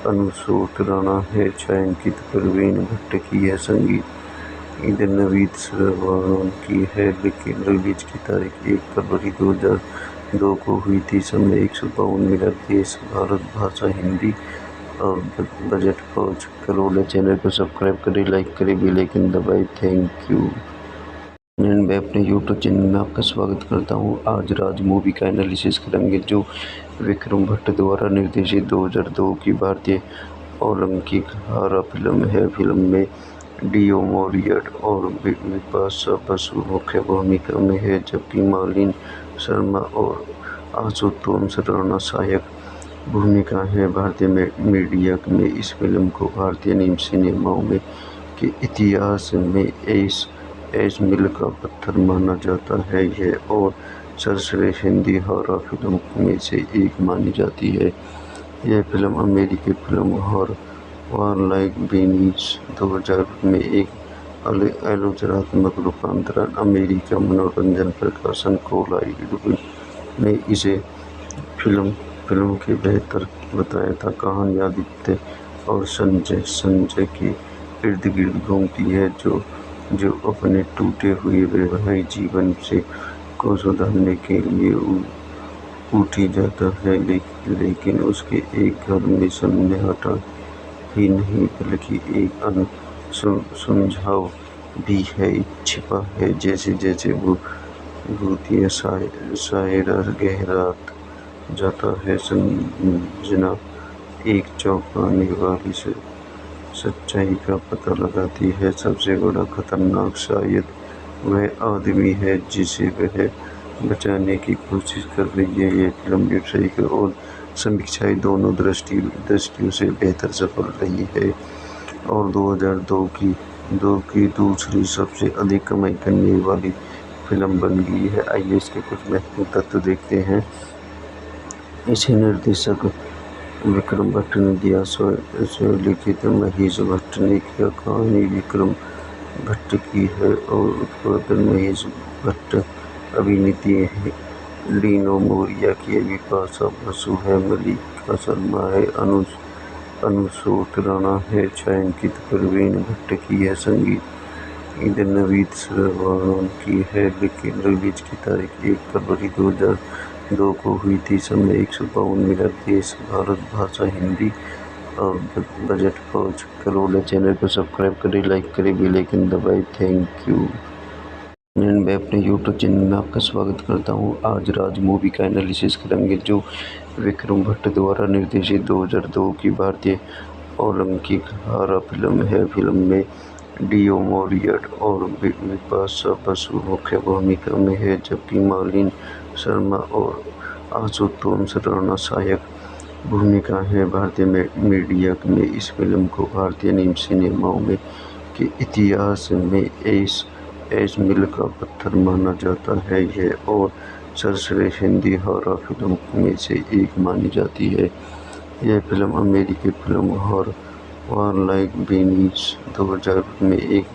Speaker 1: अनुसोत राणा है, छायांकित प्रवीण भट्ट की है। संगीत नवीद श्रवण की है। रिलीज की तारीख 1 फरवरी 2002 को हुई थी। समय 152 मिनट। देश भारत, भाषा हिंदी और बजट 5 करोड़। चैनल को सब्सक्राइब करें, लाइक करें, बेल आइकन दबाएं। Thank you. मैं अपने यूट्यूब चैनल में आपका स्वागत करता हूं। आज राज मूवी का एनालिसिस करेंगे जो विक्रम भट्ट द्वारा निर्देशित 2002 की भारतीय ओलंपिक हॉरर फिल्म है। फिल्म में डीओ मोरिया और बिपाशा बसु मुख्य भूमिका में है, जबकि मालिनी शर्मा और आशुतोष राणा सहायक भूमिका है। भारतीय मीडिया में इस फिल्म को भारतीय सिनेमाओं में के इतिहास में एस मील का पत्थर माना जाता है यह और सर्वश्रेष्ठ हिंदी हॉरर फिल्म में से एक मानी जाती है। यह फिल्म अमेरिकी फिल्म हॉरर वारलाइक बीनीज 2000 में एक आलोचनात्मक रूपांतरण अमेरिका मनोरंजन प्रकाशन कोलाइड ने इसे फिल्म के बेहतर बताया था। कहानी आदित्य और संजय के इर्द गिर्द घूमती है, जो अपने टूटे हुए वैवाहिक जीवन को सुधारने के लिए उठी जाता है, लेकिन उसके एक घर में सन्नाटा ही नहीं बल्कि एक सुझाव भी है छिपा है। जैसे जैसे वो भूतिया सायरा गहरात जाता है, संजना एक चौंकाने वाली सच्चाई का पता लगाती है। सबसे बड़ा खतरनाक शायद वह आदमी है जिसे वह बचाने की कोशिश कर रही है। यह फिल्म व्यावसायिक और समीक्षाएं दोनों दृष्टियों से बेहतर सफल रही है और 2002 की दूसरी सबसे अधिक कमाई करने वाली फिल्म बन गई है। आइए इसके कुछ महत्वपूर्ण तत्व देखते हैं। इसे निर्देशक विक्रम भट्ट ने दिया, स्वलिखित महेश भट्ट ने किया। कहानी विक्रम भट्ट की है और उत्पादन महेश भट्ट। अभिनेत्री है डीओ मोरिया की, बिपाशा बसु है, मल्लिका शर्मा है, अनुसोत राणा है, छायांकित प्रवीण भट्ट की है। संगीत नवीद श्रवण की है। रिलीज की तारीख 1 फरवरी 2002 को हुई थी। समय 152 मिनट। देश भारत, भाषा हिंदी और बजट 5 करोड़। चैनल को सब्सक्राइब करें, लाइक करें, बेल आइकन दबाएं। Thank you. मैं अपने यूट्यूब चैनल में आपका स्वागत करता हूं। आज राज मूवी का एनालिसिस करेंगे जो विक्रम भट्ट द्वारा निर्देशित 2002 की भारतीय ओलंपिक हॉरर फिल्म है। फिल्म में डीओ मोरिया और बिपाशा बसु मुख्य भूमिका में है, जबकि मालिनी शर्मा और आशुतोष राणा सहायक भूमिका है। भारतीय मीडिया में इस फिल्म को भारतीय सिनेमाओं में के इतिहास में एस मील का पत्थर माना जाता है यह और सर्वश्रेष्ठ हिंदी हॉरर फिल्म में से एक मानी जाती है। यह फिल्म अमेरिकी फिल्म हॉरर लाइक बीनीज 2000 में एक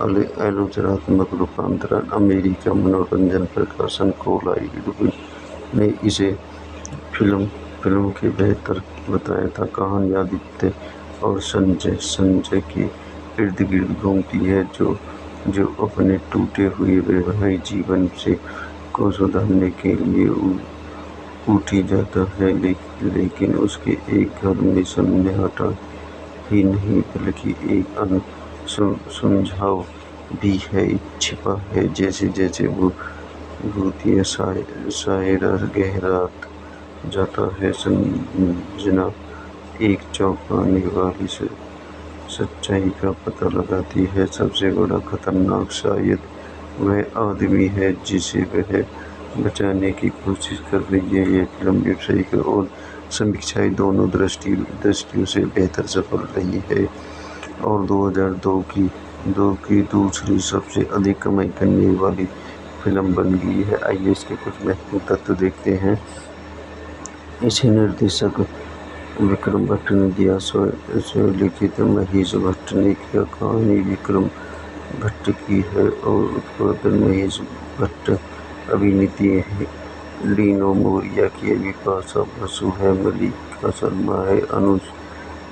Speaker 1: आलोचनात्मक रूपांतरण अमेरिका मनोरंजन प्रकाशन कोलाइड ने इसे फिल्म के बेहतर बताया था। कहानी आदित्य और संजय के इर्द गिर्द घूमती है, जो अपने टूटे हुए वैवाहिक जीवन को सुधारने के लिए उठी जाता है, लेकिन उसके एक घर में सन्नाटा ही नहीं बल्कि एक सुझाव भी है छिपा है। जैसे जैसे वो भूतिया सायरा गहरात जाता है, संजना एक चौंकाने वाली सच्चाई का पता लगाती है। सबसे बड़ा खतरनाक शायद वह आदमी है जिसे वह बचाने की कोशिश कर रही है। यह फिल्म व्यावसायिक और समीक्षाएं दोनों दृष्टियों से बेहतर सफल रही है और 2002 की दूसरी सबसे अधिक कमाई करने वाली फिल्म बन गई है। आइए इसके कुछ महत्वपूर्ण तत्व देखते हैं। इसे निर्देशक विक्रम भट्ट ने दिया। लिखित महेश भट्ट ने किया। कहानी विक्रम भट्ट की है और उत्पादन महेश भट्ट। अभिनीति डीओ मोरिया की, बिपाशा बसु है, मल्लिका शर्मा है,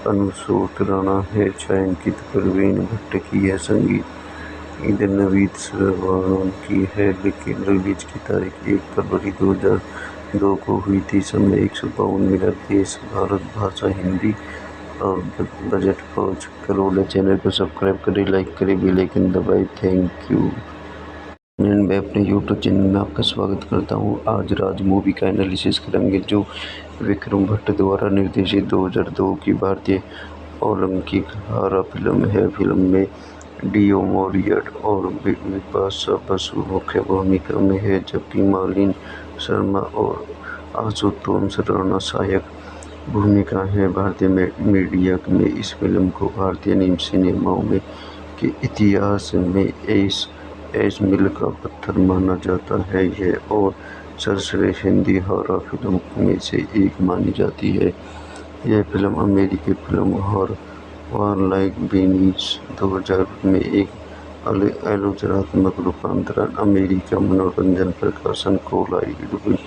Speaker 1: आशुतोष राणा है, छायांकित परवीन भट्ट की है, संगीत नवीद श्रवण की है। लेकिन रिलीज की तारीख 1 फरवरी 2002 को हुई थी। समय 152 मिनट। देश भारत, भाषा हिंदी और बजट 5 करोड़। चैनल को सब्सक्राइब करें, लाइक करें, बेल आइकन दबाएं। Thank you. मैं अपने यूट्यूब चैनल में आपका स्वागत करता हूं। आज राज मूवी का एनालिसिस करेंगे जो विक्रम भट्ट द्वारा निर्देशित 2002 की भारतीय ओलंपिक हॉरर फिल्म है। फिल्म में डीओ मोरिया और बिपाशा बसु मुख्य भूमिका में है, जबकि मालिनी शर्मा और आशुतोष राणा सहायक भूमिका है। भारतीय मीडिया में इस फिल्म को भारतीय सिनेमाओं में के इतिहास में एस मील का पत्थर माना जाता है यह और सर्वश्रेष्ठ हिंदी हॉरर फिल्म में से एक मानी जाती है। यह फिल्म अमेरिकी फिल्म हॉरर लाइक बीनीज 2000 में एक आलोचनात्मक रूपांतरण अमेरिका मनोरंजन प्रकाशन कोलाइड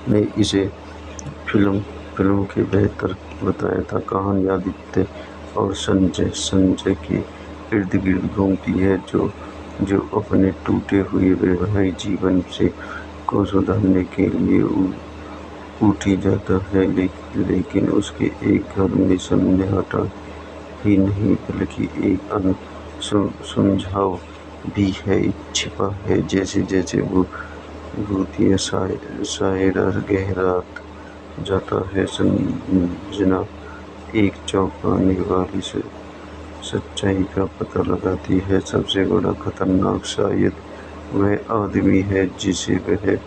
Speaker 1: ने इसे फिल्म के बेहतर बताया था। कहानी आदित्य और संजय के इर्द गिर्द घूमती है, जो अपने टूटे हुए वैवाहिक जीवन को सुधारने के लिए उठी जाता है, लेकिन उसके एक घर में सन्नाटा ही नहीं बल्कि एक सुझाव भी है छिपा है। जैसे जैसे वो भूतिया सायरा गहरात जाता है, संजना एक चौंकाने वाली सच्चाई का पता लगाती है। सबसे बड़ा खतरनाक शायद वह आदमी है जिसे वह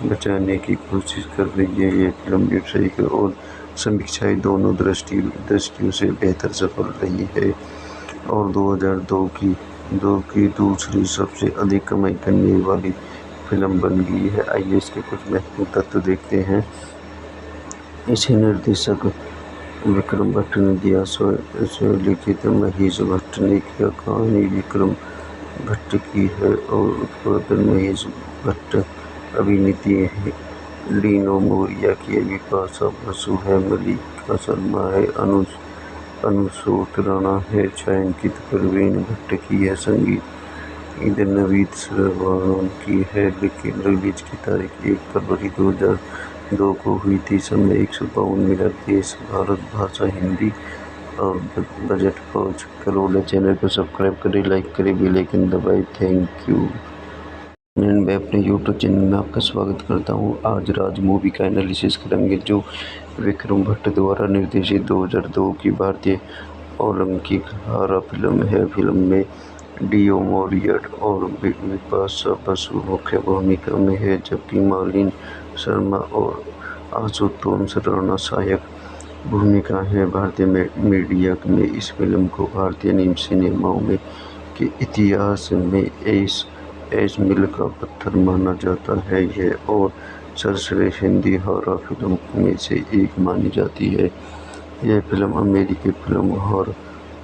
Speaker 1: बचाने की कोशिश कर रही है। यह फिल्म व्यावसायिक और समीक्षाएं दोनों दृष्टियों से बेहतर सफल रही है और 2002 की दूसरी सबसे अधिक कमाई करने वाली फिल्म बन गई है। आइए इसके कुछ महत्वपूर्ण तत्व देखते हैं। इसे निर्देशक विक्रम भट्ट ने दिया। लिखित महेश भट्ट ने किया। कहानी विक्रम भट्ट की है और उत्पादन महेश भट्ट। अभिनीति डीओ मोरिया की, बिपाशा बसु है, मल्लिका शर्मा है, आशुतोष राणा है, छायांकित परवीन भट्ट की है, संगीत नवीद श्रवण की है। लेकिन रिलीज की तारीख 1 फरवरी 2002 को हुई थी। समय 152 मिनट। देश भारत, भाषा हिंदी और बजट 5 करोड़। चैनल को सब्सक्राइब करें, लाइक करें, बेल आइकन दबाएं। Thank you. मैं अपने यूट्यूब चैनल में आपका स्वागत करता हूं। आज राज मूवी का एनालिसिस करेंगे जो विक्रम भट्ट द्वारा निर्देशित 2002 की भारतीय ओलंपिक हॉरर फिल्म है। फिल्म में डीओ मोरिया और बिपाशा बसु मुख्य भूमिका में है, जबकि मालिनी शर्मा और आशुतोष राणा सहायक भूमिका है। भारतीय मीडिया में इस फिल्म को भारतीय सिनेमाओं में के इतिहास में एस मील का पत्थर माना जाता है यह और सर्वश्रेष्ठ हिंदी हॉरर फिल्म में से एक मानी जाती है। यह फिल्म अमेरिकी फिल्म हॉरर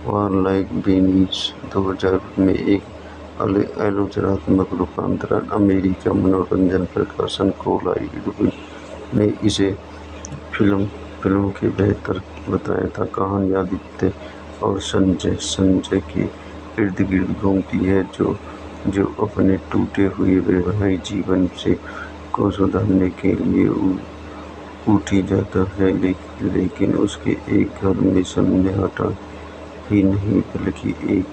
Speaker 1: वारलाइक बीनीज 2000 में एक आलोचनात्मक रूपांतरण अमेरिका मनोरंजन प्रकाशन कोलाइड ने इसे फिल्म के बेहतर बताया था। कहानी आदित्य और संजय के इर्द गिर्द घूमती है, जो अपने टूटे हुए वैवाहिक जीवन को सुधारने के लिए उठी जाता है, लेकिन उसके एक घर में सन्नाटा ही नहीं बल्कि एक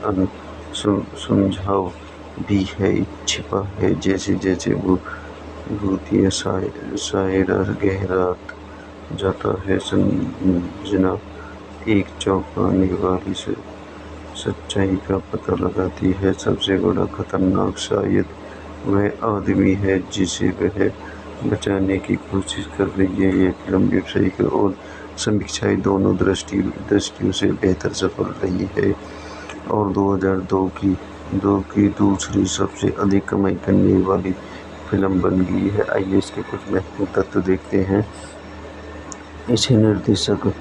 Speaker 1: सुझाव भी है छिपा है। जैसे जैसे वो भूतिया सायरा गहरात जाता है, संजना एक चौंकाने वाली सच्चाई का पता लगाती है। सबसे बड़ा खतरनाक शायद वह आदमी है जिसे वह बचाने की कोशिश कर रही है। यह फिल्म व्यावसायिक और समीक्षाएं दोनों दृष्टियों से बेहतर सफल रही है और 2002 की दूसरी सबसे अधिक कमाई करने वाली फिल्म बन गई है। आइए इसके कुछ महत्वपूर्ण तत्व देखते हैं। इसे निर्देशक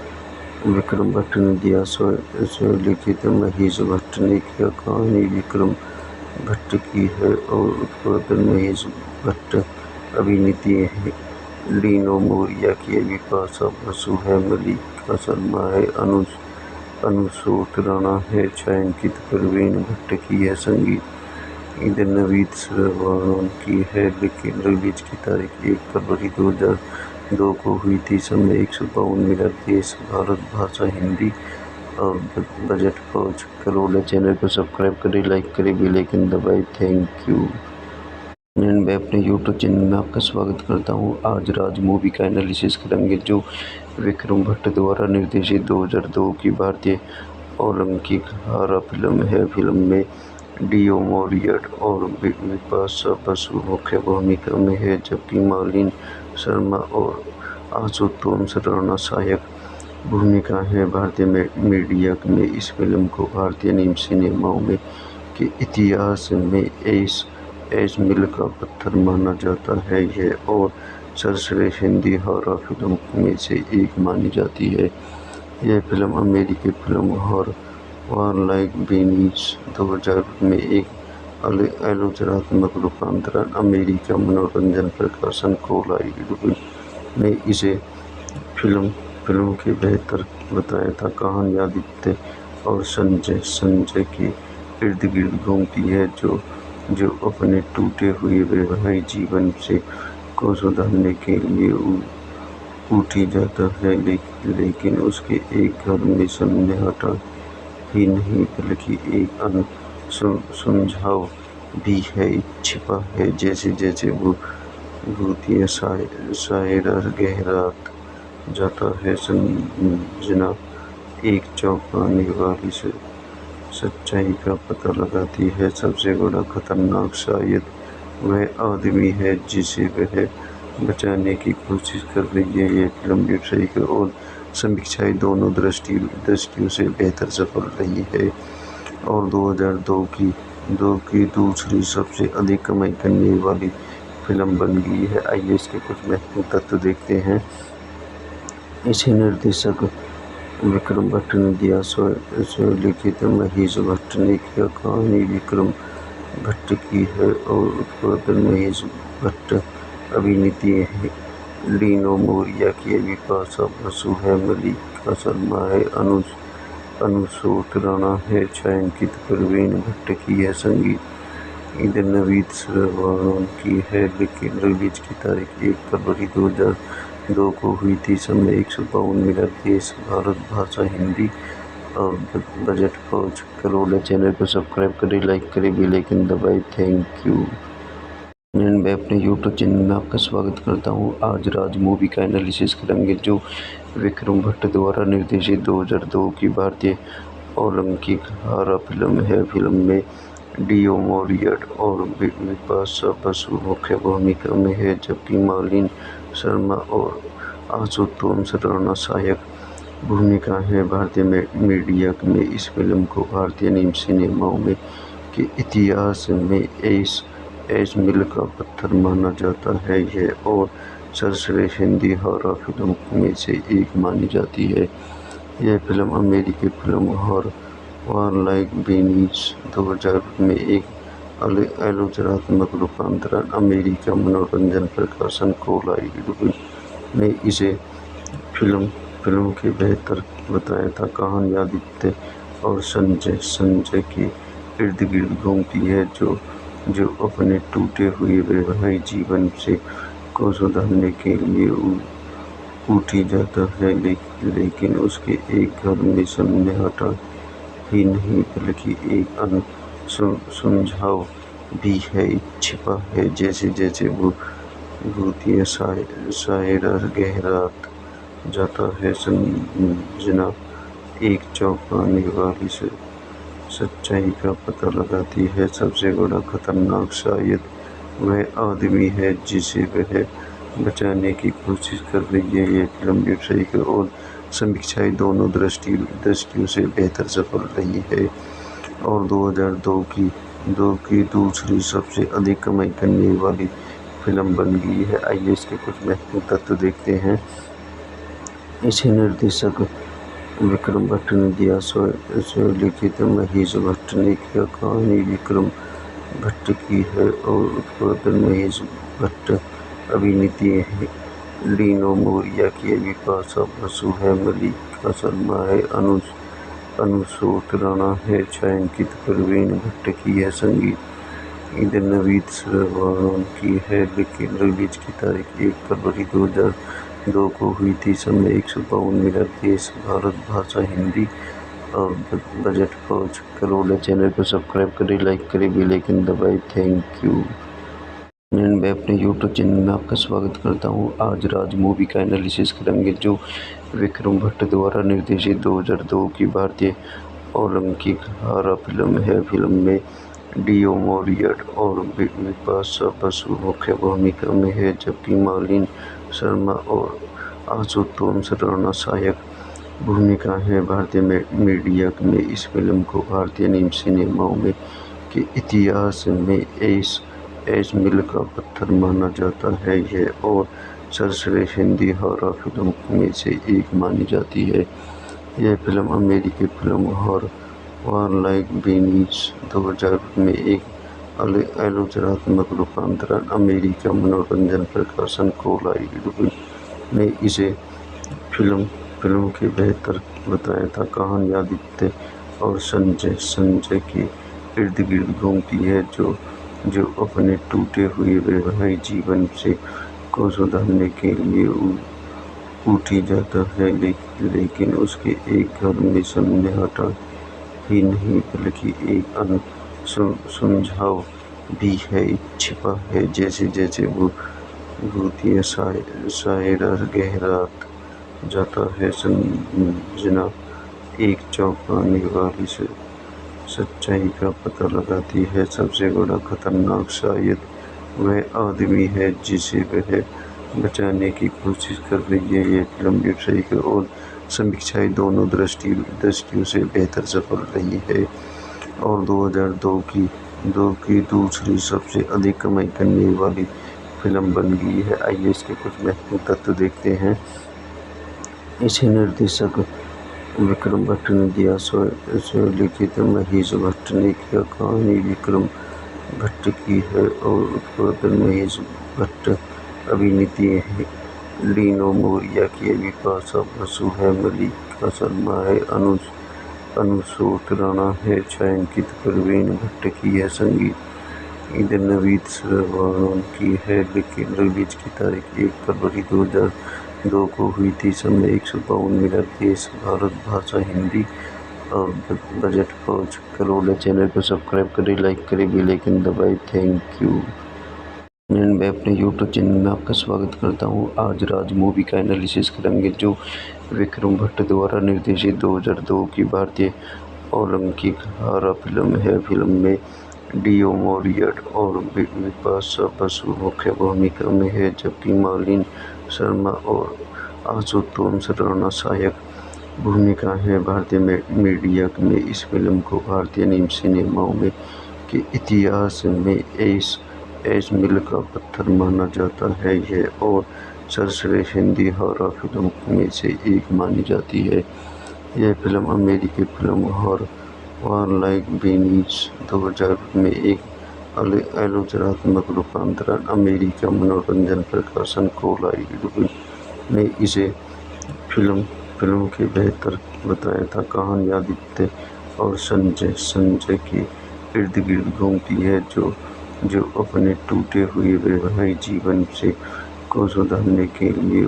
Speaker 1: विक्रम भट्ट ने दिया, स्वलिखित महेश भट्ट ने किया। कहानी विक्रम भट्ट की है और उत्पादन महेश भट्ट। अभिनेत्री है डीओ मोरिया की बिपाशा बसु है, मल्लिका शर्मा है, अनुसूत राणा है, छायांकित परवीन भट्ट की है, संगीत नवीद श्रवण की है। लेकिन रिलीज की तारीख 1 फरवरी 2002 को हुई थी। समय 152 मिनट। देश भारत, भाषा हिंदी और बजट 5 करोड़। चैनल को सब्सक्राइब करें, लाइक करें, बेल आइकन दबाएं। Thank you. मैं अपने यूट्यूब चैनल में आपका स्वागत करता हूं। आज राज मूवी का एनालिसिस करेंगे जो विक्रम भट्ट द्वारा निर्देशित 2002 की भारतीय ओलंपिक हॉरर फिल्म है। फिल्म में डीओ मोरिया और बिपाशा बसु मुख्य भूमिका में है, जबकि मालिनी शर्मा और आशुतोष राणा सहायक भूमिका है। भारतीय मीडिया में इस फिल्म को भारतीय सिनेमाओं में के इतिहास में एस मील का पत्थर माना जाता है यह और सर्वश्रेष्ठ हिंदी हॉरर फिल्म में से एक मानी जाती है। यह फिल्म अमेरिकी फिल्म हॉरर वारलाइक बीनीज 2000 में एक आलोचनात्मक रूपांतरण अमेरिका मनोरंजन प्रकाशन कोलाइड ने इसे फिल्म के बेहतर बताया था। कहानी आदित्य और संजय के इर्द गिर्द घूमती है, जो अपने टूटे हुए वैवाहिक जीवन को सुधारने के लिए उठी जाता है, लेकिन उसके एक घर में सन्नाटा ही नहीं बल्कि एक सुझाव भी है छिपा है। जैसे जैसे वो भूतिया सायरा गहरात जाता है, संजना एक चौंकाने वाली सच्चाई का पता लगाती है। सबसे बड़ा खतरनाक शायद वह आदमी है जिसे वह बचाने की कोशिश कर रही है। यह फिल्म व्यावसायिक और समीक्षाएं दोनों दृष्टियों से बेहतर सफल रही है और 2002 की दूसरी सबसे अधिक कमाई करने वाली फिल्म बन गई है। आइए इसके कुछ महत्वपूर्ण तत्व देखते हैं। इसे निर्देशक विक्रम भट्ट ने दिया, स्वलिखित महेश भट्ट ने किया। कहानी विक्रम भट्ट की है और उत्पादन महेश भट्ट। अभिनेत्री है डीओ मोरिया की बिपाशा बसु है, मल्लिका शर्मा है, अनुसूत राणा है, छायांकित परवीन भट्ट की है, संगीत नवीद श्रवण की है। लेकिन रिलीज की तारीख 1 फरवरी 2002 को हुई थी। समय 152 मिनट। देश भारत, भाषा हिंदी और बजट 5 करोड़। चैनल को सब्सक्राइब करें, लाइक करें, बेल आइकन दबाएं। Thank you. मैं अपने यूट्यूब चैनल में आपका स्वागत करता हूं। आज राज मूवी का एनालिसिस करेंगे जो विक्रम भट्ट द्वारा निर्देशित 2002 की भारतीय ओलंपिक हॉरर फिल्म है। फिल्म में डीओ मोरिया और बिपाशा बसु मुख्य भूमिका में है, जबकि मालिनी शर्मा और आशुतोष राणा सहायक भूमिका है। भारतीय मीडिया में इस फिल्म को भारतीय सिनेमाओं में के इतिहास में एस मील का पत्थर माना जाता है यह और सर्वश्रेष्ठ हिंदी हॉरर फिल्म में से एक मानी जाती है। यह फिल्म अमेरिकी फिल्म हॉरर लाइक बीनीज 2000 में एक आलोचनात्मक रूपांतरण अमेरिका मनोरंजन प्रकाशन कोलाइड ने इसे फिल्म के बेहतर बताया था। कहानी आदित्य और संजय के इर्द गिर्द घूमती है, जो अपने टूटे हुए वैवाहिक जीवन को सुधारने के लिए उठी जाता है, लेकिन उसके एक घर में सन्नाटा ही नहीं बल्कि एक सुझाव भी है छिपा है। जैसे जैसे वो भूतिया सायरा गहरात जाता है, संजना एक चौंकाने वाली सच्चाई का पता लगाती है। सबसे बड़ा खतरनाक शायद वह आदमी है जिसे वह बचाने की कोशिश कर रही है। यह फिल्म व्यावसायिक और समीक्षाएं दोनों दृष्टियों से बेहतर सफल रही है और 2002 की दूसरी सबसे अधिक कमाई करने वाली फिल्म बन गई है। आइए इसके कुछ महत्वपूर्ण तत्व देखते हैं। इसे निर्देशक विक्रम भट्ट ने दिया। स्वलिखित महेश भट्ट ने किया। कहानी विक्रम भट्ट की है और उत्पादन महेश भट्ट। अभिनेत्री डीओ मोरिया की, बिपाशा बसु है, मल्लिका शर्मा है, अनुशोत राणा है। छायांकित प्रवीण भट्ट की है। संगीत नवीद श्रवण की है, लेकिन रिलीज की तारीख 1 फरवरी 2002 को हुई थी। समय 152 मिनट। देश भारत, भाषा हिंदी और बजट 5 करोड़। चैनल को सब्सक्राइब करें, लाइक करें, बेल आइकन दबाएं। Thank you. मैं अपने यूट्यूब चैनल में आपका स्वागत करता हूं। आज राज मूवी का एनालिसिस करेंगे जो विक्रम भट्ट द्वारा निर्देशित 2002 की भारतीय ओलंपिक हॉरर फिल्म है। फिल्म में डीओ मोरिया और बिपाशा बसु मुख्य भूमिका में है, जबकि मालिनी शर्मा और आशुतोष राणा सहायक भूमिका है। भारतीय मीडिया में इस फिल्म को भारतीय सिनेमाओं में के इतिहास में एस मील का पत्थर माना जाता है यह और सर्वश्रेष्ठ हिंदी हॉरर फिल्म में से एक मानी जाती है। यह फिल्म अमेरिकी फिल्म हॉरर लाइक बीनीज 2000 में एक आलोचनात्मक रूपांतरण अमेरिका मनोरंजन प्रकाशन कोलाइड ने इसे फिल्म के बेहतर बताया था। कहानी आदित्य और संजय के इर्द गिर्द घूमती है, जो अपने टूटे हुए वैवाहिक जीवन को सुधारने के लिए उठी जाता है, लेकिन उसके एक घर में सन्नाटा ही नहीं बल्कि एक सुझाव भी है छिपा है। जैसे जैसे वो भूतिया सायरा गहरात जाता है, संजना एक चौंकाने वाली सच्चाई का पता लगाती है। सबसे बड़ा खतरनाक शायद वह आदमी है जिसे वह बचाने की कोशिश कर रही है। यह फिल्म व्यावसायिक और समीक्षाएं दोनों दृष्टियों से बेहतर सफल रही है और 2002 की दूसरी सबसे अधिक कमाई करने वाली फिल्म बन गई है। आइए इसके कुछ महत्वपूर्ण तत्व देखते हैं। इसे निर्देशक विक्रम भट्ट ने दिया। स्वलिखित महेश भट्ट ने किया। कहानी विक्रम भट्ट की है और उत्पादन महेश भट्ट। अभिनेत्री डीओ मोरिया की, बिपाशा बसु है, मल्लिका शर्मा है, अनुशोत राणा है। छायांकित प्रवीण भट्ट की है। संगीत नवीद श्रवण की है, लेकिन रिलीज की तारीख 1 फरवरी 2002 को हुई थी। समय 152 मिनट। देश भारत, भाषा हिंदी और बजट 5 करोड़। चैनल को सब्सक्राइब करें, लाइक करें, बेल आइकन दबाएं। Thank you. मैं अपने यूट्यूब चैनल में आपका स्वागत करता हूं। आज राज मूवी का एनालिसिस करेंगे जो विक्रम भट्ट द्वारा निर्देशित 2002 की भारतीय ओलंपिक हॉरर फिल्म है। फिल्म में डीओ मोरियट और बिपाशा बसु मुख्य भूमिका में है, जबकि मालिनी शर्मा और आशुतोष राणा सहायक भूमिका है। भारतीय मीडिया में इस फिल्म को भारतीय सिनेमाओं में के इतिहास में एस मील का पत्थर माना जाता है यह और सर्वश्रेष्ठ हिंदी हॉरर फिल्म में से एक मानी जाती है। यह फिल्म अमेरिकी फिल्म हॉरर लाइक बीनीज 2000 में एक आलोचनात्मक रूपांतरण अमेरिका मनोरंजन प्रकाशन कोलाइड ने इसे फिल्म के बेहतर बताया था। कहानी आदित्य और संजय के इर्द गिर्द घूमती है जो अपने टूटे हुए वैवाहिक जीवन को सुधारने के लिए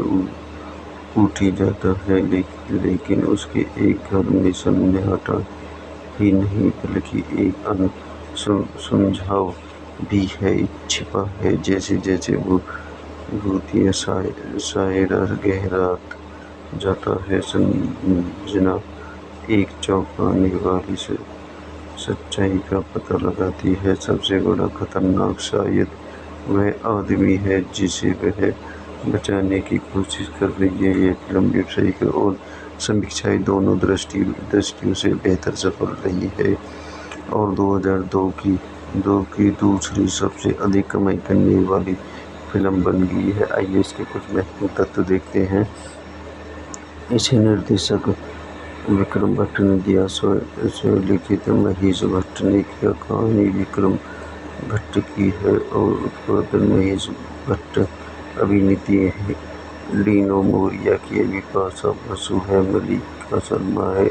Speaker 1: उठी जाता है, लेकिन उसके एक घर में सन्नाटा ही नहीं बल्कि एक सुझाव भी है छिपा है। जैसे जैसे वो भूतिया सायरा गहरात जाता है, संजना एक चौंकाने वाली सच्चाई का पता लगाती है। सबसे बड़ा खतरनाक शायद वह आदमी है जिसे वह बचाने की कोशिश कर रही है। ये फिल्म व्यावसायिक और समीक्षाएं दोनों दृष्टियों से बेहतर सफल रही है और 2002 की दूसरी सबसे अधिक कमाई करने वाली फिल्म बन गई है। आइए इसके कुछ महत्वपूर्ण तत्व देखते हैं। इसे निर्देशक विक्रम भट्ट ने दिया, लिखित महेश भट्ट ने किया। कहानी विक्रम भट्ट की है और उत्पादन महेश भट्ट। अभिनेत्री है डीनो मोरिया की, बिपाशा बसु है, मल्लिका शर्मा है,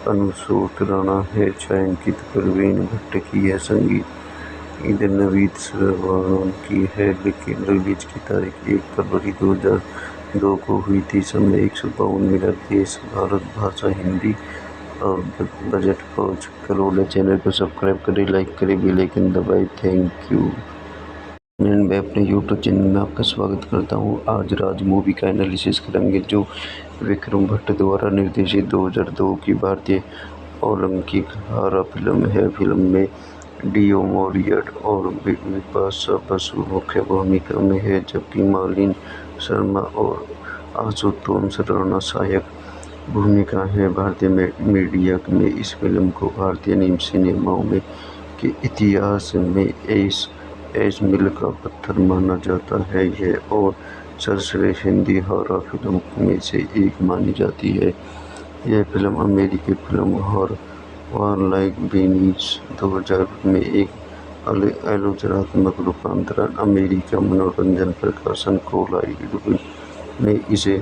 Speaker 1: अनुसूत राणा है, छायांकित परवीन भट्ट की है, संगीत नवीद श्रवण की है। लेकिन रिलीज की तारीख 1 फरवरी 2002 को हुई थी। समय 152 मिनट। देश भारत, भाषा हिंदी और बजट 5 करोड़। चैनल को सब्सक्राइब करें, लाइक करें, बेल आइकन दबाएं। Thank you. मैं अपने यूट्यूब चैनल में आपका स्वागत करता हूं। आज राज मूवी का एनालिसिस करेंगे जो विक्रम भट्ट द्वारा निर्देशित 2002 की भारतीय ओलंपिक हॉरर फिल्म है। फिल्म में डीओ मोरियट और बिपाशा बसु मुख्य भूमिका में है, जबकि मालिनी शर्मा और आशुतोष राणा सहायक भूमिका है। भारतीय मीडिया में इस फिल्म को भारतीय सिनेमाओं में के इतिहास में एस मील का पत्थर माना जाता है यह और सर्वश्रेष्ठ हिंदी हॉरर फिल्म में से एक मानी जाती है। यह फिल्म अमेरिकी फिल्म हॉरर लाइक बीनीज 2000 में एक आलोचनात्मक रूपांतरण अमेरिका मनोरंजन प्रकाशन कोलाइड ने इसे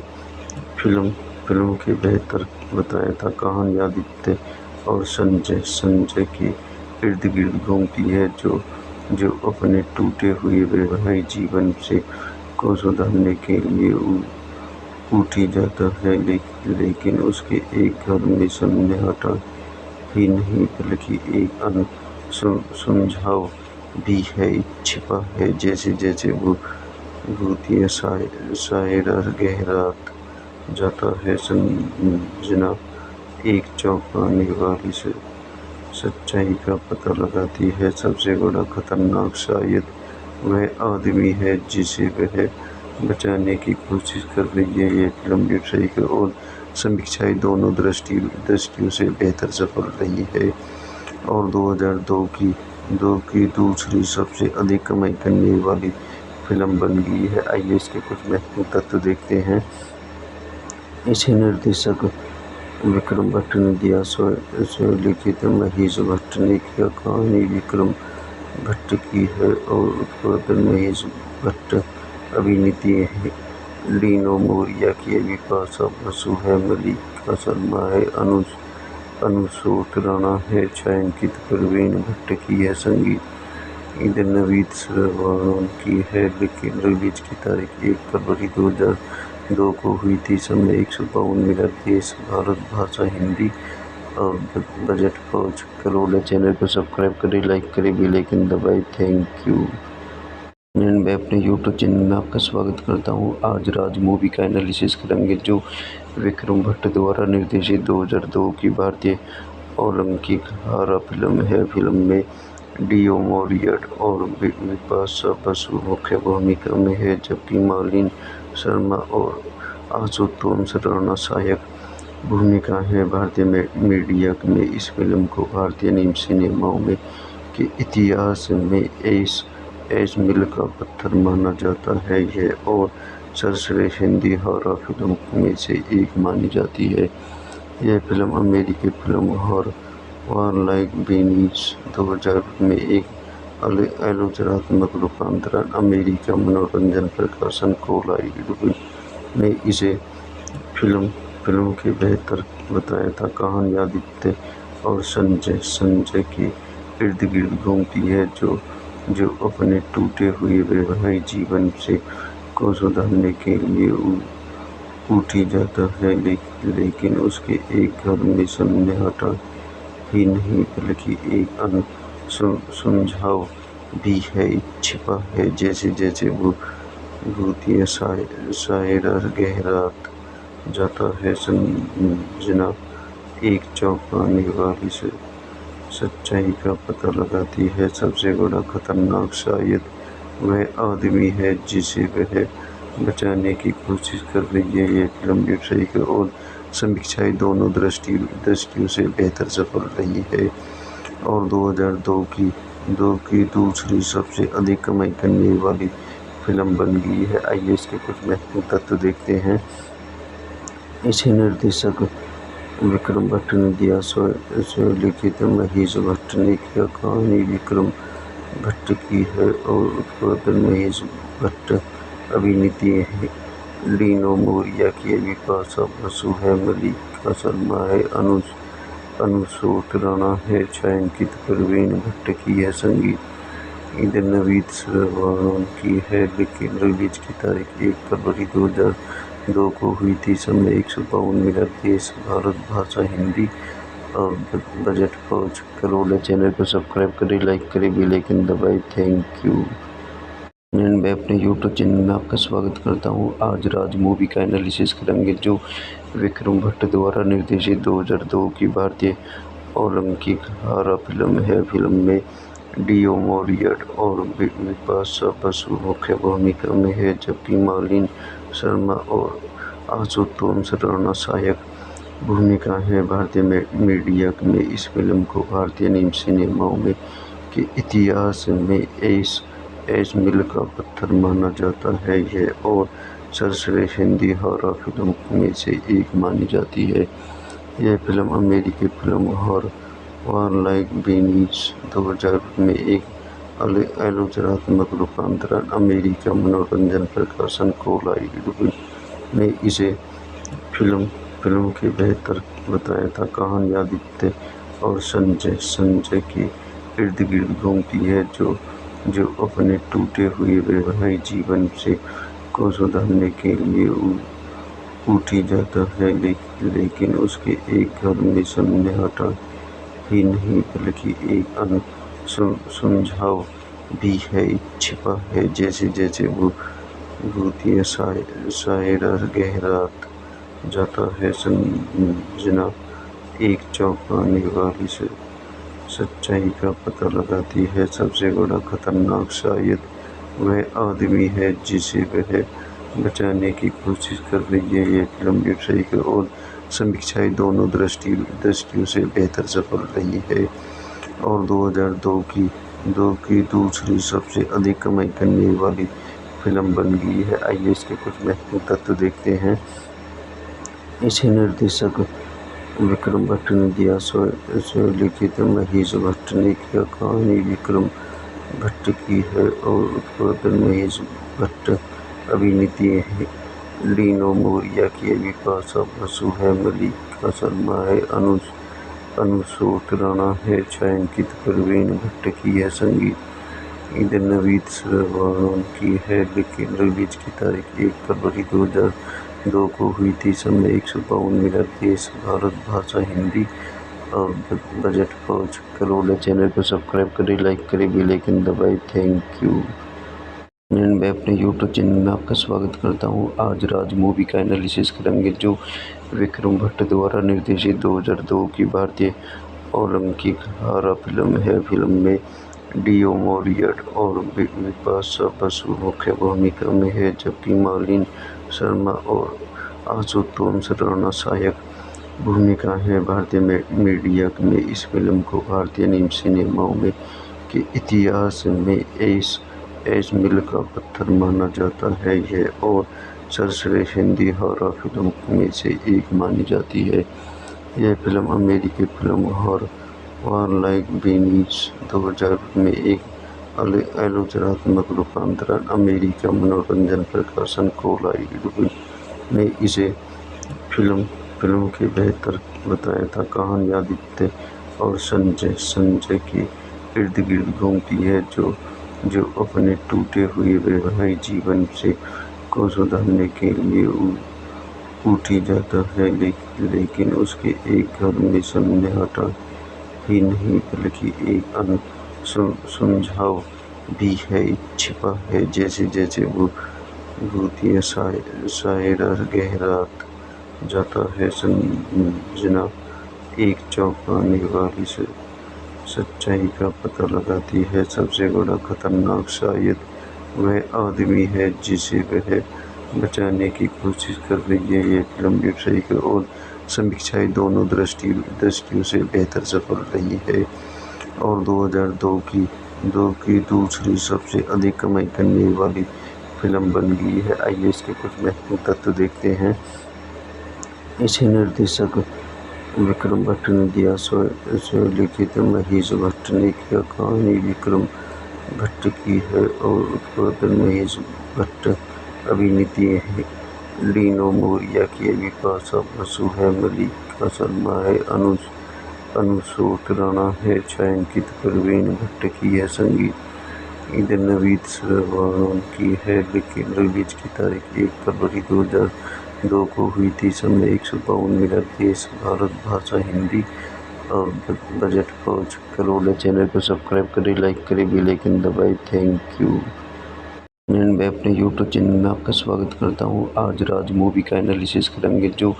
Speaker 1: फिल्म के बेहतर बताया था। कहानी आदित्य और संजय के इर्द गिर्द घूमती है जो अपने टूटे हुए वैवाहिक जीवन को सुधारने के लिए उठी जाता है, लेकिन उसके एक घर में सन्नाटा ही नहीं बल्कि एक सुझाव भी है छिपा है। जैसे जैसे वो भूतिया सायरा गहरात जाता है, संजना एक चौंकाने वाली सच्चाई का पता लगाती है। सबसे बड़ा खतरनाक शायद वह आदमी है जिसे वह बचाने की कोशिश कर रही है। ये फिल्म व्यावसायिक और समीक्षाएं दोनों दृष्टियों से बेहतर सफल रही है और 2002 की दूसरी सबसे अधिक कमाई करने वाली फिल्म बन गई है। आइए इसके कुछ महत्वपूर्ण तत्व देखते हैं। इसे निर्देशक विक्रम भट्ट ने दिया, लिखित महेश भट्ट ने किया। कहानी विक्रम भट्ट की है और उत्पादन महेश भट्ट। अभिनेत्री है डीनो मोरिया की, बिपाशा बसु है, मल्लिका शर्मा है, अनुसूत राणा है, छायांकित परवीन भट्ट की है, संगीत नवीद श्रवण की है। लेकिन रिलीज की तारीख 1 फरवरी 2002 को हुई थी। समय 152 मिनट। देश भारत, भाषा हिंदी और बजट 5 करोड़। चैनल को सब्सक्राइब करें, लाइक करें, बेल आइकन दबाएं। Thank you. मैं अपने यूट्यूब चैनल में आपका स्वागत करता हूं। आज राज मूवी का एनालिसिस करेंगे जो विक्रम भट्ट द्वारा निर्देशित 2002 की भारतीय ओलंपिक हॉरर फिल्म है। फिल्म में डीओ मोरिया और बिपाशा बसु मुख्य भूमिका में है, जबकि मालिनी शर्मा और आशुतोष राणा सहायक भूमिका है। भारतीय मीडिया में इस फिल्म को भारतीय सिनेमाओं में के इतिहास में ऐश मील का पत्थर माना जाता है यह और सर्वश्रेष्ठ हिंदी हॉरर फिल्म में से एक मानी जाती है। यह फिल्म अमेरिकी फिल्म हॉरर लाइक बीनीज 2000 में एक आलोचनात्मक रूपांतरण अमेरिका मनोरंजन प्रकाशन कोलाइड ने इसे फिल्म के बेहतर बताया था। कहानी आदित्य और संजय के इर्द गिर्द घूमती है, जो अपने टूटे हुए वैवाहिक जीवन को सुधारने के लिए उठी जाता है, लेकिन उसके एक घर में सन्नाटा ही नहीं बल्कि एक सुझाव भी है छिपा है। जैसे जैसे वो भूतिया सायरा गहरात जाता है, संजना एक चौंकाने वाली सच्चाई का पता लगाती है। सबसे बड़ा खतरनाक शायद वह आदमी है जिसे वह बचाने की कोशिश कर रही है। यह फिल्म व्यावसायिक और समीक्षाएं दोनों दृष्टियों से बेहतर सफल रही है और 2002 की दूसरी सबसे अधिक कमाई करने वाली फिल्म बन गई है। आइए इसके कुछ महत्वपूर्ण तत्व देखते हैं। इसे निर्देशक विक्रम भट्ट ने दिया। स्वलिखित महेश भट्ट ने किया। कहानी विक्रम भट्ट की है और उत्पादन महेश भट्ट। अभिनेत्री डीओ मोरिया की, बिपाशा बसु है, मल्लिका शर्मा है, अनुसूत राणा है। छायांकित परवीन भट्ट की है। संगीत नवीद श्रवण की है। लेकिन रिलीज की तारीख 1 फरवरी 2002 को हुई थी। समय 152 मिनट। देश भारत, भाषा हिंदी और बजट 5 करोड़। चैनल को सब्सक्राइब करें, लाइक करें, बेल आइकन दबाएं। Thank you. मैं अपने यूट्यूब चैनल में आपका स्वागत करता हूं। आज राज मूवी का एनालिसिस करेंगे जो विक्रम भट्ट द्वारा निर्देशित 2002 की भारतीय ओलंपिक हॉरर फिल्म है। फिल्म में डीओ मोरिया और बिपाशा बसु मुख्य भूमिका में है, जबकि मालिनी शर्मा और आशुतोष राणा सहायक भूमिका है। भारतीय मीडिया में इस फिल्म को भारतीय सिनेमाओं में के इतिहास में ऐश मील का पत्थर माना जाता है यह और सर्वश्रेष्ठ हिंदी हॉरर फिल्म में से एक मानी जाती है। यह फिल्म अमेरिकी फिल्म हॉरर लाइक बीनीज 2000 में एक आलोचनात्मक रूपांतरण अमेरिका मनोरंजन प्रकाशन कोलाइड ने इसे फिल्म के बेहतर बताया था। कहानी आदित्य और संजय के इर्द गिर्द घूमती है, जो अपने टूटे हुए वैवाहिक जीवन को सुधारने के लिए उठी जाता है, लेकिन उसके एक घर में सन्नाटा ही नहीं बल्कि एक सुझाव भी है छिपा है। जैसे जैसे वो भूतिया सायरा गहरात जाता है, संजना एक चौंकाने वाली सच्चाई का पता लगाती है। सबसे बड़ा खतरनाक शायद वह आदमी है जिसे वह बचाने की कोशिश कर रही है। यह फिल्म व्यावसायिक और समीक्षाएं दोनों दृष्टियों से बेहतर सफल रही है और 2002 की दूसरी सबसे अधिक कमाई करने वाली फिल्म बन गई है। आइए इसके कुछ महत्वपूर्ण तत्व देखते हैं। इसे निर्देशक विक्रम भट्ट ने दिया। स्वलिखित महेश भट्ट ने किया। कहानी विक्रम भट्ट की है और उत्पादन महेश भट्ट। अभिनेत्री डीओ मोरिया की, बिपाशा बसु है, मल्लिका शर्मा है, अनुसूत राणा है। छायांकित परवीन भट्ट की है। संगीत नवीद श्रवण की है। लेकिन रिलीज की तारीख 1 फरवरी 2002 को हुई थी। समय 152 मिनट। देश भारत, भाषा हिंदी और बजट 5 करोड़। चैनल को सब्सक्राइब करें, लाइक करें, बेल आइकन दबाएं। Thank you. मैं अपने यूट्यूब चैनल में आपका स्वागत करता हूं। आज राज मूवी का एनालिसिस करेंगे जो विक्रम भट्ट द्वारा निर्देशित 2002 की भारतीय ओलंपिक हॉरर फिल्म है। फिल्म में डीओ मोरियट और बिपाशा बसु मुख्य भूमिका में है, जबकि मालिनी शर्मा और आशुतोष राणा सहायक भूमिका है। भारतीय मीडिया में इस फिल्म को भारतीय सिनेमाओं में के इतिहास में एस मील का पत्थर माना जाता है यह और सर्वश्रेष्ठ हिंदी हॉरर फिल्म में से एक मानी जाती है। यह फिल्म अमेरिकी फिल्म हॉरर लाइक बीनीज 2000 में एक आलोचनात्मक रूपांतरण अमेरिका मनोरंजन प्रकाशन कोलाइड ने इसे फिल्म के बेहतर बताया था। कहानी आदित्य और संजय के इर्द गिर्द घूमती है जो अपने टूटे हुए वैवाहिक जीवन को सुधारने के लिए उठी जाता है, लेकिन उसके एक घर में सन्नाटा ही नहीं बल्कि एक सुझाव भी है छिपा है। जैसे जैसे वो भूतिया सायरा गहरात जाता है, संजना एक चौंकाने वाली सच्चाई का पता लगाती है। सबसे बड़ा खतरनाक शायद वह आदमी है जिसे वह बचाने की कोशिश कर रही है। ये फिल्म व्यावसायिक और समीक्षाएं दोनों दृष्टियों से बेहतर सफल रही है और 2002 की दूसरी सबसे अधिक कमाई करने वाली फिल्म बन गई है। आइए इसके कुछ महत्वपूर्ण तत्व देखते हैं। इसे निर्देशक विक्रम भट्ट ने दिया, स्वलिखित महेश भट्ट ने किया। कहानी विक्रम भट्ट की है और उत्पादन महेश भट्ट। अभिनेत्री है डीनो मोरिया की, बिपाशा बसु है, मल्लिका शर्मा है, अनुसूत राणा है, छायांकित परवीन भट्ट की है। संगीत नवीद श्रवण की है, लेकिन रिलीज की तारीख 1 फरवरी 2002 को हुई थी। समय 152 मिनट। देश भारत, भाषा हिंदी और बजट 5 करोड़। चैनल को सब्सक्राइब करें, लाइक करें, बेल आइकन दबाएं। Thank you. मैं अपने यूट्यूब चैनल में आपका स्वागत करता हूं। आज राज मूवी का एनालिसिस करेंगे जो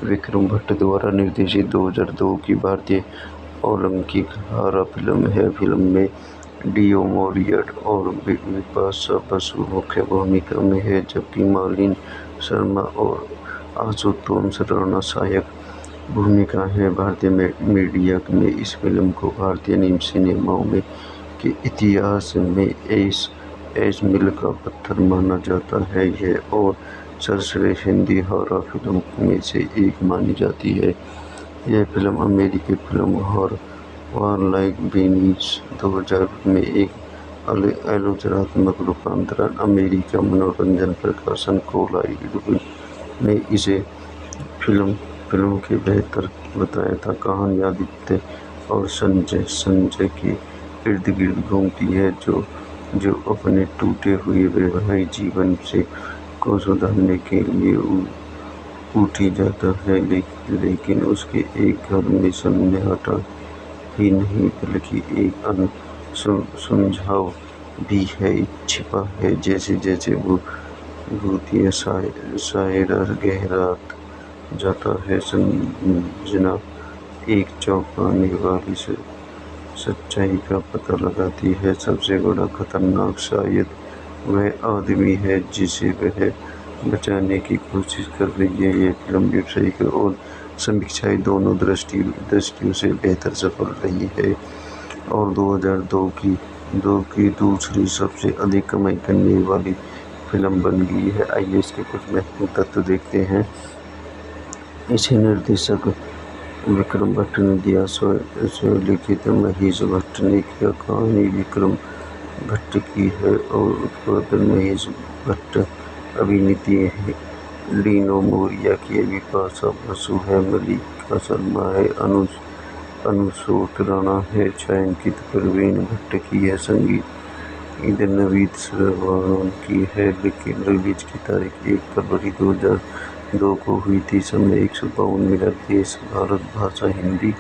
Speaker 1: विक्रम भट्ट द्वारा निर्देशित 2002 की भारतीय ओलंपिक हॉरर फिल्म है। फिल्म में डीओ मोरियट और बिपाशा बसु मुख्य भूमिका में है, जबकि मालिनी शर्मा और आशुतोष राणा सहायक भूमिका है। भारतीय मीडिया में इस फिल्म को भारतीय सिनेमाओं में के इतिहास में एस मील का पत्थर माना जाता है यह और सर्वश्रेष्ठ हिंदी हॉरर फिल्म में से एक मानी जाती है। यह फिल्म अमेरिकी फिल्म हॉरर लाइक बीनीज 2000 में एक आलोचनात्मक रूपांतरण अमेरिका मनोरंजन प्रकाशन कोलाइड ने इसे फिल्म के बेहतर बताया था। कहानी आदित्य और संजय के इर्द गिर्द घूमती है जो अपने टूटे हुए वैवाहिक जीवन को सुधारने के लिए उठी जाता है, लेकिन उसके एक घर में सन्नाटा ही नहीं बल्कि एक सुझाव भी है छिपा है। जैसे जैसे वो भूतिया सायरा गहरात जाता है, संजना एक चौंकाने वाली सच्चाई का पता लगाती है। सबसे बड़ा खतरनाक शायद वह आदमी है जिसे वह बचाने की कोशिश कर रही है। ये फिल्म व्यावसायिक और समीक्षाएं दोनों दृष्टियों से बेहतर सफल रही है और 2002 की दूसरी सबसे अधिक कमाई करने वाली फिल्म बन गई है। आइए इसके कुछ महत्वपूर्ण तत्व देखते हैं। इसे निर्देशक विक्रम भट्ट ने दिया, स्वलिखित महेश भट्ट ने किया। कहानी विक्रम भट्ट की है और उत्पादन महेश भट्ट। अभिनेत्री है डीनो मोरिया की, बिपाशा बसु है, मल्लिका शर्मा है, अनुसूत राणा है, छायांकित परवीन भट्ट की है। संगीत नवीद श्रवण की है, लेकिन रिलीज की तारीख 1 फरवरी 2002 को हुई थी। समय 152 मिनट। देश भारत, भाषा हिंदी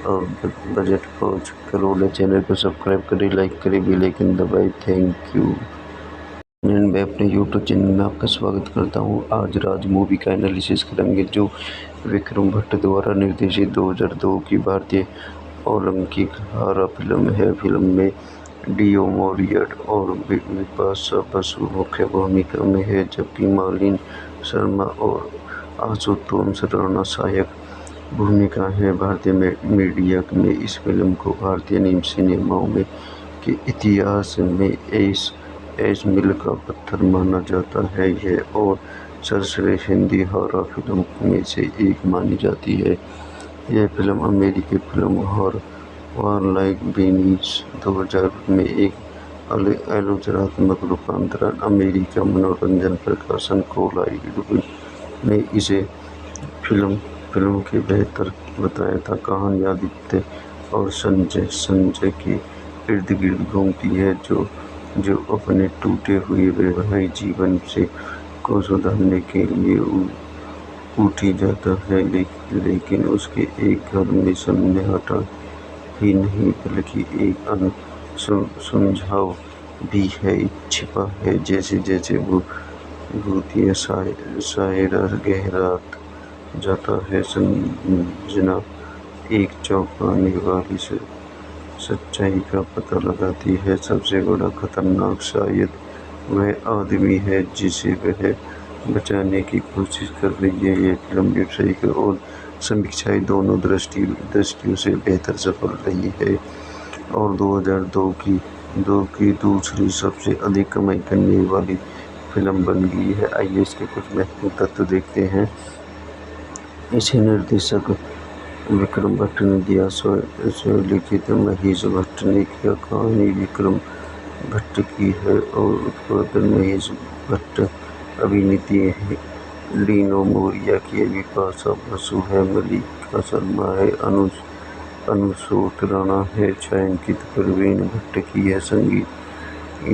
Speaker 1: और बजट 5 करोड़। चैनल को सब्सक्राइब करें, लाइक करें, बेल आइकन दबाएं। Thank you. मैं अपने यूट्यूब चैनल में आपका स्वागत करता हूं। आज राज मूवी का एनालिसिस करेंगे जो विक्रम भट्ट द्वारा निर्देशित 2002 की भारतीय ओलंपिक हॉरर फिल्म है। फिल्म में डीओ मोरिया और बिपाशा बसु मुख्य भूमिका में है, जबकि मालिनी शर्मा और आशुतोष राणा सहायक भूमिका है। भारतीय मीडिया में इस फिल्म को भारतीय सिनेमाओं में के इतिहास में एस मील का पत्थर माना जाता है यह और सर्वश्रेष्ठ हिंदी हॉरर फिल्म में से एक मानी जाती है। यह फिल्म अमेरिकी फिल्म हॉरर लाइक बीनीज 2000 में एक आलोचनात्मक रूपांतरण अमेरिकी मनोरंजन प्रकाशन कोलाइड ने इसे फिल्म के बेहतर बताया था। कहानी आदित्य और संजय के इर्द गिर्द घूमती है, जो अपने टूटे हुए वैवाहिक जीवन को सुधारने के लिए उठी जाता है, लेकिन उसके एक घर में सन्नाटा ही नहीं बल्कि एक सुझाव भी है छिपा है। जैसे जैसे भूतिया सायरा गहरात जाता है, संजना एक चौंकाने वाली सच्चाई का पता लगाती है। सबसे बड़ा खतरनाक शायद वह आदमी है जिसे वह बचाने की कोशिश कर रही है। यह फिल्म व्यावसायिक और समीक्षाएं दोनों दृष्टियों से बेहतर सफल रही है और 2002 की दूसरी सबसे अधिक कमाई करने वाली फिल्म बन गई है। आइए इसके कुछ महत्वपूर्ण तत्व देखते हैं। इसे निर्देशक विक्रम भट्ट ने दिया, स्वलिखित महेश भट्ट ने किया। कहानी विक्रम भट्ट की है और उत्पादन महेश भट्ट। अभिनेत्री डीओ मोरिया की, बिपाशा बसु है, मल्लिका शर्मा है, अनुसोत राणा है, छायांकित प्रवीण भट्ट की है। संगीत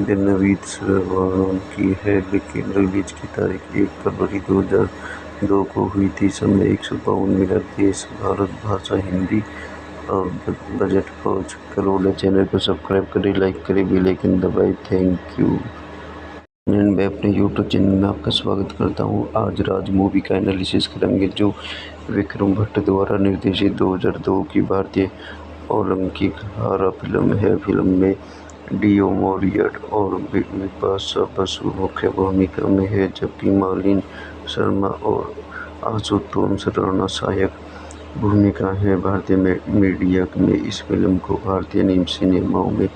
Speaker 1: नवीद श्रवण की है। लेकिन रिलीज की तारीख 1 फरवरी 2002 को हुई थी। समय 152 मिनट। देश भारत, भाषा हिंदी और बजट 5 करोड़। चैनल को सब्सक्राइब करें, लाइक करें, बेल आइकन दबाएं। Thank you. मैं अपने यूट्यूब चैनल में आपका स्वागत करता हूं। आज राज मूवी का एनालिसिस करेंगे जो विक्रम भट्ट द्वारा निर्देशित 2002 की भारतीय ओलंपिक हॉरर फिल्म है। फिल्म में डीओ मोरिया और बिपाशा बसु मुख्य भूमिका में है, जबकि मालिनी शर्मा और आशुतोष राणा सहायक भूमिका है। भारतीय मीडिया में इस फिल्म को भारतीय सिनेमाओं में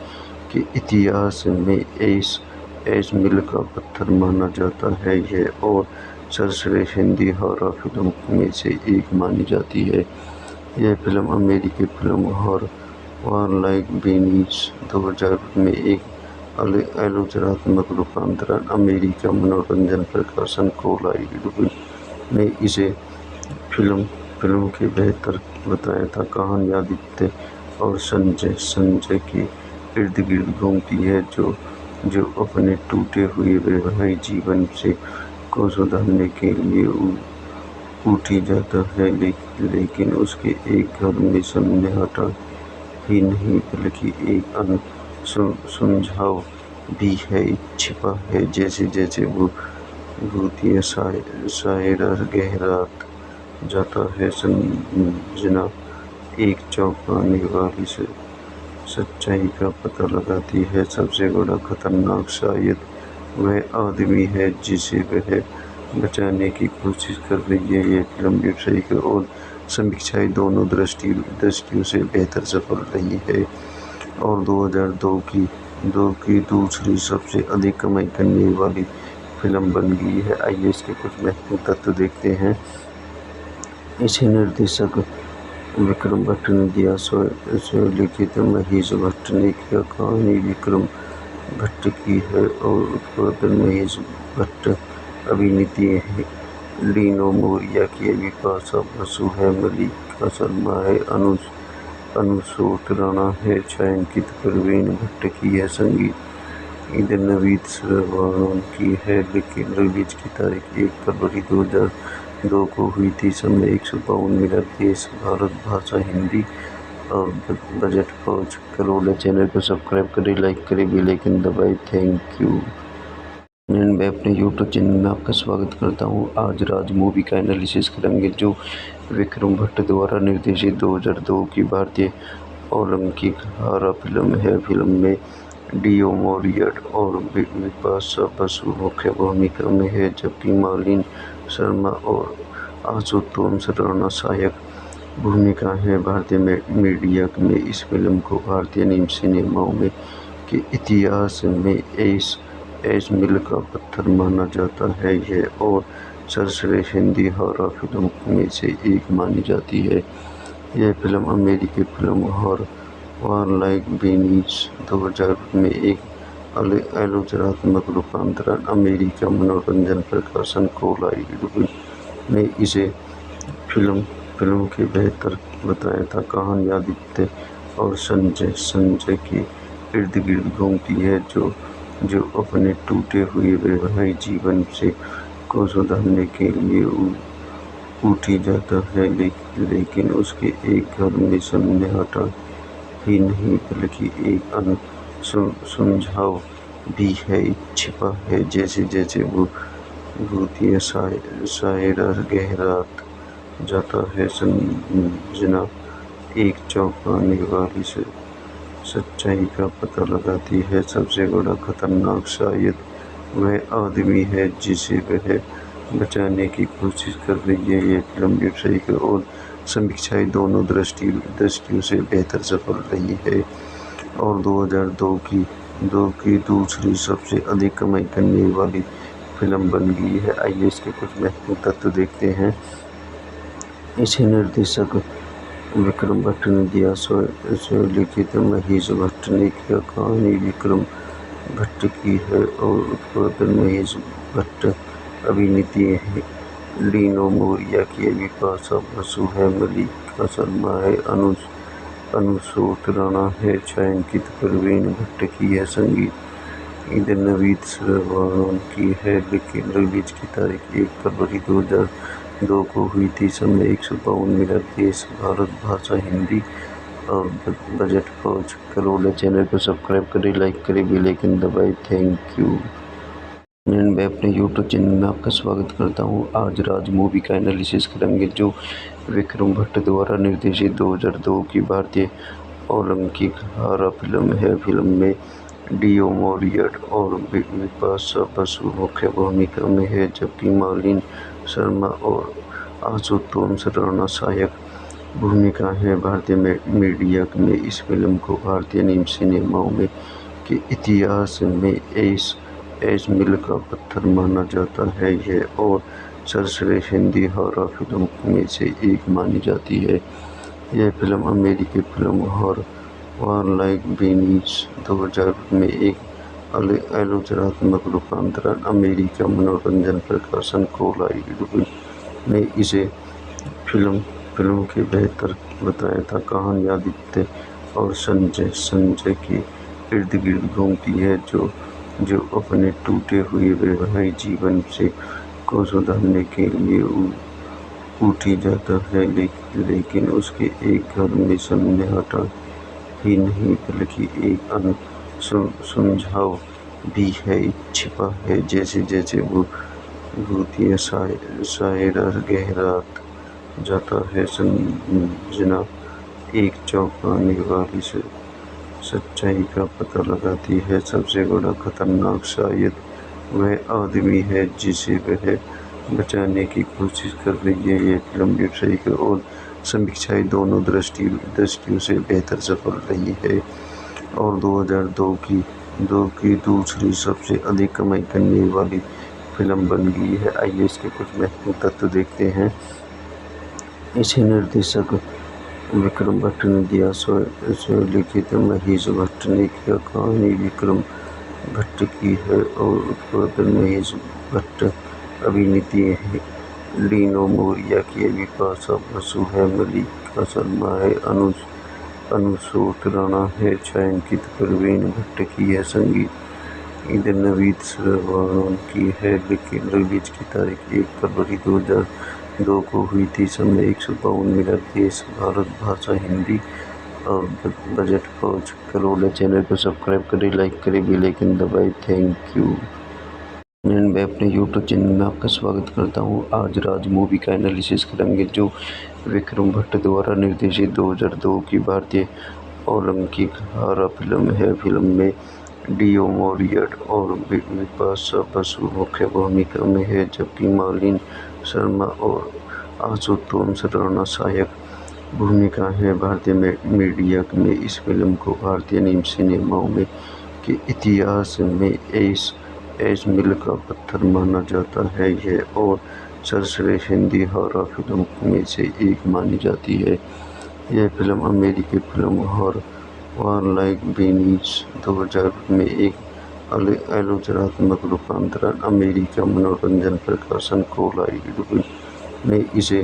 Speaker 1: के इतिहास में एस मील का पत्थर माना जाता है यह और सर्वश्रेष्ठ हिंदी हॉरर फिल्म में से एक मानी जाती है। यह फिल्म अमेरिकी फिल्म हॉरर लाइक बीनीज 2000 में एक आलोचनात्मक रूपांतरण अमेरिकी मनोरंजन प्रकाशन कोलाइड ने इसे फिल्म के बेहतर बताया था। कहानी आदित्य और संजय के इर्द गिर्द घूमती है, जो अपने टूटे हुए वैवाहिक जीवन को सुधारने के लिए उठी जाता है, लेकिन उसके एक घर में सन्नाटा ही नहीं बल्कि एक सुझाव भी है छिपा है। जैसे जैसे भूतिया सायरा गहरात जाता है, संजना एक चौंकाने वाली सच्चाई का पता लगाती है। सबसे बड़ा खतरनाक शायद वह आदमी है जिसे वह बचाने की कोशिश कर रही है। यह फिल्म व्यावसायिक और समीक्षाएं दोनों दृष्टियों से बेहतर सफल रही है और 2002 की दूसरी सबसे अधिक कमाई करने वाली फिल्म बन गई है। आइए इसके कुछ महत्वपूर्ण तत्व देखते हैं। इसे निर्देशक विक्रम भट्ट ने दिया, स्वलिखित महेश भट्ट ने किया। कहानी विक्रम भट्ट की है और उत्पादन महेश भट्ट। अभिनेत्री डीओ मोरिया की, बिपाशा बसु है, मल्लिका शर्मा है, अनुसोत राणा है, छायांकित प्रवीण भट्ट की है। संगीत नवीद श्रवण की है। लेकिन रिलीज की तारीख 1 फरवरी 2002 को हुई थी। समय 152 मिनट। देश भारत, भाषा हिंदी और बजट 5 करोड़। चैनल को सब्सक्राइब करें, लाइक करें, बेल आइकन दबाएं। Thank you. मैं अपने यूट्यूब चैनल में आपका स्वागत करता हूं। आज राज मूवी का एनालिसिस करेंगे जो विक्रम भट्ट द्वारा निर्देशित 2002 की भारतीय ओलंपिक हॉरर फिल्म है। फिल्म में डीओ मोरियट और बिपाशा बसु मुख्य भूमिका में है, जबकि मालिनी शर्मा और आशुतोष राणा सहायक भूमिका है। भारतीय मीडिया में इस फिल्म को भारतीय सिनेमाओं में के इतिहास में एस मील का पत्थर माना जाता है यह और सर्वश्रेष्ठ हिंदी हॉरर फिल्म में से एक मानी जाती है। यह फिल्म अमेरिकी फिल्म हॉरर लाइक बीनीज 2000 में एक आलोचनात्मक रूपांतरण अमेरिका मनोरंजन प्रकाशन कोलाइड ने इसे फिल्म के बेहतर बताया था। कहानी आदित्य और संजय के इर्द गिर्द घूमती है, जो अपने टूटे हुए वैवाहिक जीवन को सुधारने के लिए उठी जाता है, लेकिन उसके एक घर में सन्नाटा ही नहीं बल्कि एक सुझाव भी है छिपा है। जैसे जैसे वो भूतिया सायरा गहरात जाता है, संजना एक चौंकाने वाली सच्चाई का पता लगाती है। सबसे बड़ा खतरनाक शायद वह आदमी है जिसे वह बचाने की कोशिश कर रही है। यह फिल्म व्यावसायिक और समीक्षाएं दोनों दृष्टियों से बेहतर सफल रही है और 2002 की दूसरी सबसे अधिक कमाई करने वाली फिल्म बन गई है। आइए इसके कुछ महत्वपूर्ण तत्व देखते हैं। इसे निर्देशक विक्रम भट्ट ने दिया, लिखित महेश भट्ट ने किया। कहानी विक्रम भट्ट की है और उत्पादन महेश भट्ट। अभिनेत्री है डीनो मोरिया की, बिपाशा बसु है, मल्लिका शर्मा है, अनुसूत राणा है, छायांकित परवीन भट्ट की है, संगीत नवीद श्रवण की है। लेकिन रिलीज की तारीख 1 फरवरी 2002 को हुई थी। समय 152 मिनट। देश भारत, भाषा हिंदी और बजट 5 करोड़। चैनल को सब्सक्राइब करें, लाइक करें, बेल आइकन दबाएं। Thank you. मैं अपने यूट्यूब चैनल में आपका स्वागत करता हूं। आज राज मूवी का एनालिसिस करेंगे जो विक्रम भट्ट द्वारा निर्देशित 2002 की भारतीय ओलंपिक हॉरर फिल्म है। फिल्म में डीओ मोरियट और बिपाशा बसु मुख्य भूमिका में है, जबकि मालिनी शर्मा और आशुतोष राणा सहायक भूमिका है। भारतीय मीडिया में इस फिल्म को भारतीय सिनेमाओं में के इतिहास में एस मील का पत्थर माना जाता है यह और सर्वश्रेष्ठ हिंदी हॉरर फिल्म में से एक मानी जाती है। यह फिल्म अमेरिकी फिल्म हॉरर लाइक बीनीज 2000 में एक आलोचनात्मक रूपांतरण अमेरिका मनोरंजन प्रकाशन कोलाइड ने इसे फिल्म के बेहतर बताया था। कहानी आदित्य और संजय के इर्द गिर्द घूमती है, जो अपने टूटे हुए वैवाहिक जीवन को सुधारने के लिए उठी जाता है, लेकिन उसके एक घर में सन्नाटा ही नहीं बल्कि एक सुझाव भी है छिपा है। जैसे जैसे वो भूतिया सायरा गहरात जाता है, संजना एक चौंकाने वाली सच्चाई का पता लगाती है। सबसे बड़ा खतरनाक शायद वह आदमी है जिसे वह बचाने की कोशिश कर रही है। यह फिल्म व्यावसायिक और समीक्षाएं दोनों दृष्टियों से बेहतर सफल रही है और 2002 की दूसरी सबसे अधिक कमाई करने वाली फिल्म बन गई है। आइए इसके कुछ महत्वपूर्ण तत्व देखते हैं। इसे निर्देशक विक्रम भट्ट ने दिया, लिखित महेश भट्ट ने किया। कहानी विक्रम भट्ट की है और उत्पादन महेश भट्ट। अभिनेत्री है डीनो मोरिया की, बिपाशा बसु है, मल्लिका शर्मा है, अनुसूत राणा है, छायांकित परवीन भट्ट की है, संगीत नवीद श्रवण की है। लेकिन रिलीज की तारीख 1 फरवरी 2002 को हुई थी। समय 152 मिनट। देश भारत, भाषा हिंदी और बजट 5 करोड़। चैनल को सब्सक्राइब करें, लाइक करें, बेल आइकन दबाएं। Thank you. मैं अपने यूट्यूब चैनल में आपका स्वागत करता हूं। आज राज मूवी का एनालिसिस करेंगे जो विक्रम भट्ट द्वारा निर्देशित 2002 की भारतीय ओलंपिक हॉरर फिल्म है। फिल्म में डीओ मोरिया और बिपाशा बसु मुख्य भूमिका में है, जबकि मालिनी शर्मा और आशुतोष राणा सहायक भूमिका है। भारतीय मीडिया में इस फिल्म को भारतीय सिनेमाओं में के इतिहास में एस मील का पत्थर माना जाता है यह और सर्वश्रेष्ठ हिंदी हॉरर फिल्म में से एक मानी जाती है। यह फिल्म अमेरिकी फिल्म हॉरर वारलाइक बीनीज 2000 में एक आलोचनात्मक रूपांतरण अमेरिका मनोरंजन प्रकाशन कोलाइड ने इसे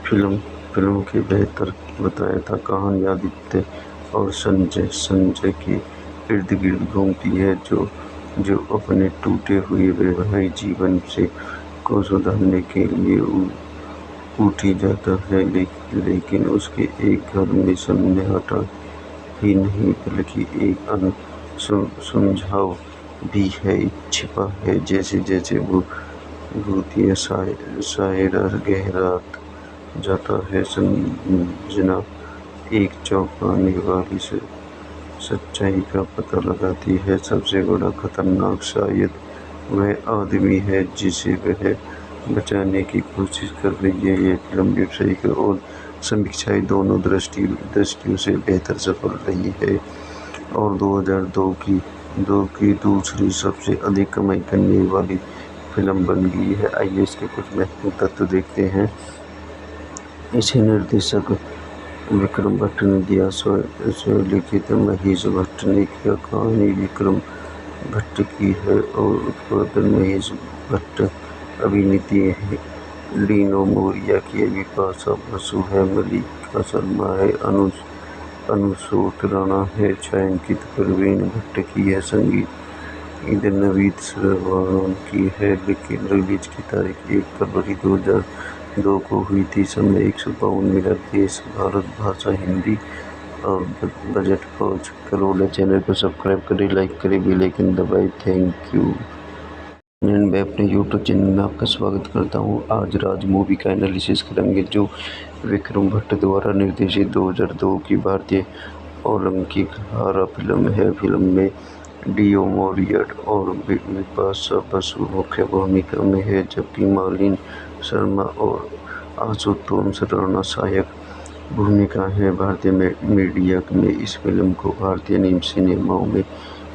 Speaker 1: फिल्म के बेहतर बताया था। कहानी आदित्य और संजय के इर्द गिर्द घूमती है, जो अपने टूटे हुए वैवाहिक जीवन को सुधारने के लिए उठी जाता है, लेकिन उसके एक घर में सन्नाटा ही नहीं बल्कि एक सुझाव भी है छिपा है। जैसे जैसे भूतिया सायरा गहरात जाता है, संजना एक चौंकाने वाली सच्चाई का पता लगाती है। सबसे बड़ा खतरनाक शायद वह आदमी है जिसे वह बचाने की कोशिश कर रही है। यह फिल्म व्यावसायिक और समीक्षाएं दोनों दृष्टियों से बेहतर सफल रही है और 2002 की दूसरी सबसे अधिक कमाई करने वाली फिल्म बन गई है। आइए इसके कुछ महत्वपूर्ण तत्व देखते हैं। इसे निर्देशक विक्रम भट्ट ने दिया, स्वलिखित महेश भट्ट ने किया। कहानी विक्रम भट्ट की है और उत्पादन महेश भट्ट। अभिनेत्री है डीओ मोरिया की, बिपाशा बसु है, मल्लिका शर्मा है, अनुसूत राणा है, छायांकित प्रवीण भट्ट की है, संगीत नवीद श्रवण की है। लेकिन रिलीज की तारीख 1 फरवरी 2002 को हुई थी। समय 152 मिनट। देश भारत, भाषा हिंदी और बजट 5 करोड़। चैनल को सब्सक्राइब करें, लाइक करें, बेल आइकन दबाएं। Thank you. मैं अपने यूट्यूब चैनल में आपका स्वागत करता हूं। आज राज मूवी का एनालिसिस करेंगे जो विक्रम भट्ट द्वारा निर्देशित 2002 की भारतीय ओलंपिक हॉरर फिल्म है। फिल्म में डीओ मोरिया और बिपाशा बसु मुख्य भूमिका में है, जबकि मालिनी शर्मा और आशुतोष राणा सहायक भूमिका है। भारतीय मीडिया में इस फिल्म को भारतीय सिनेमाओं में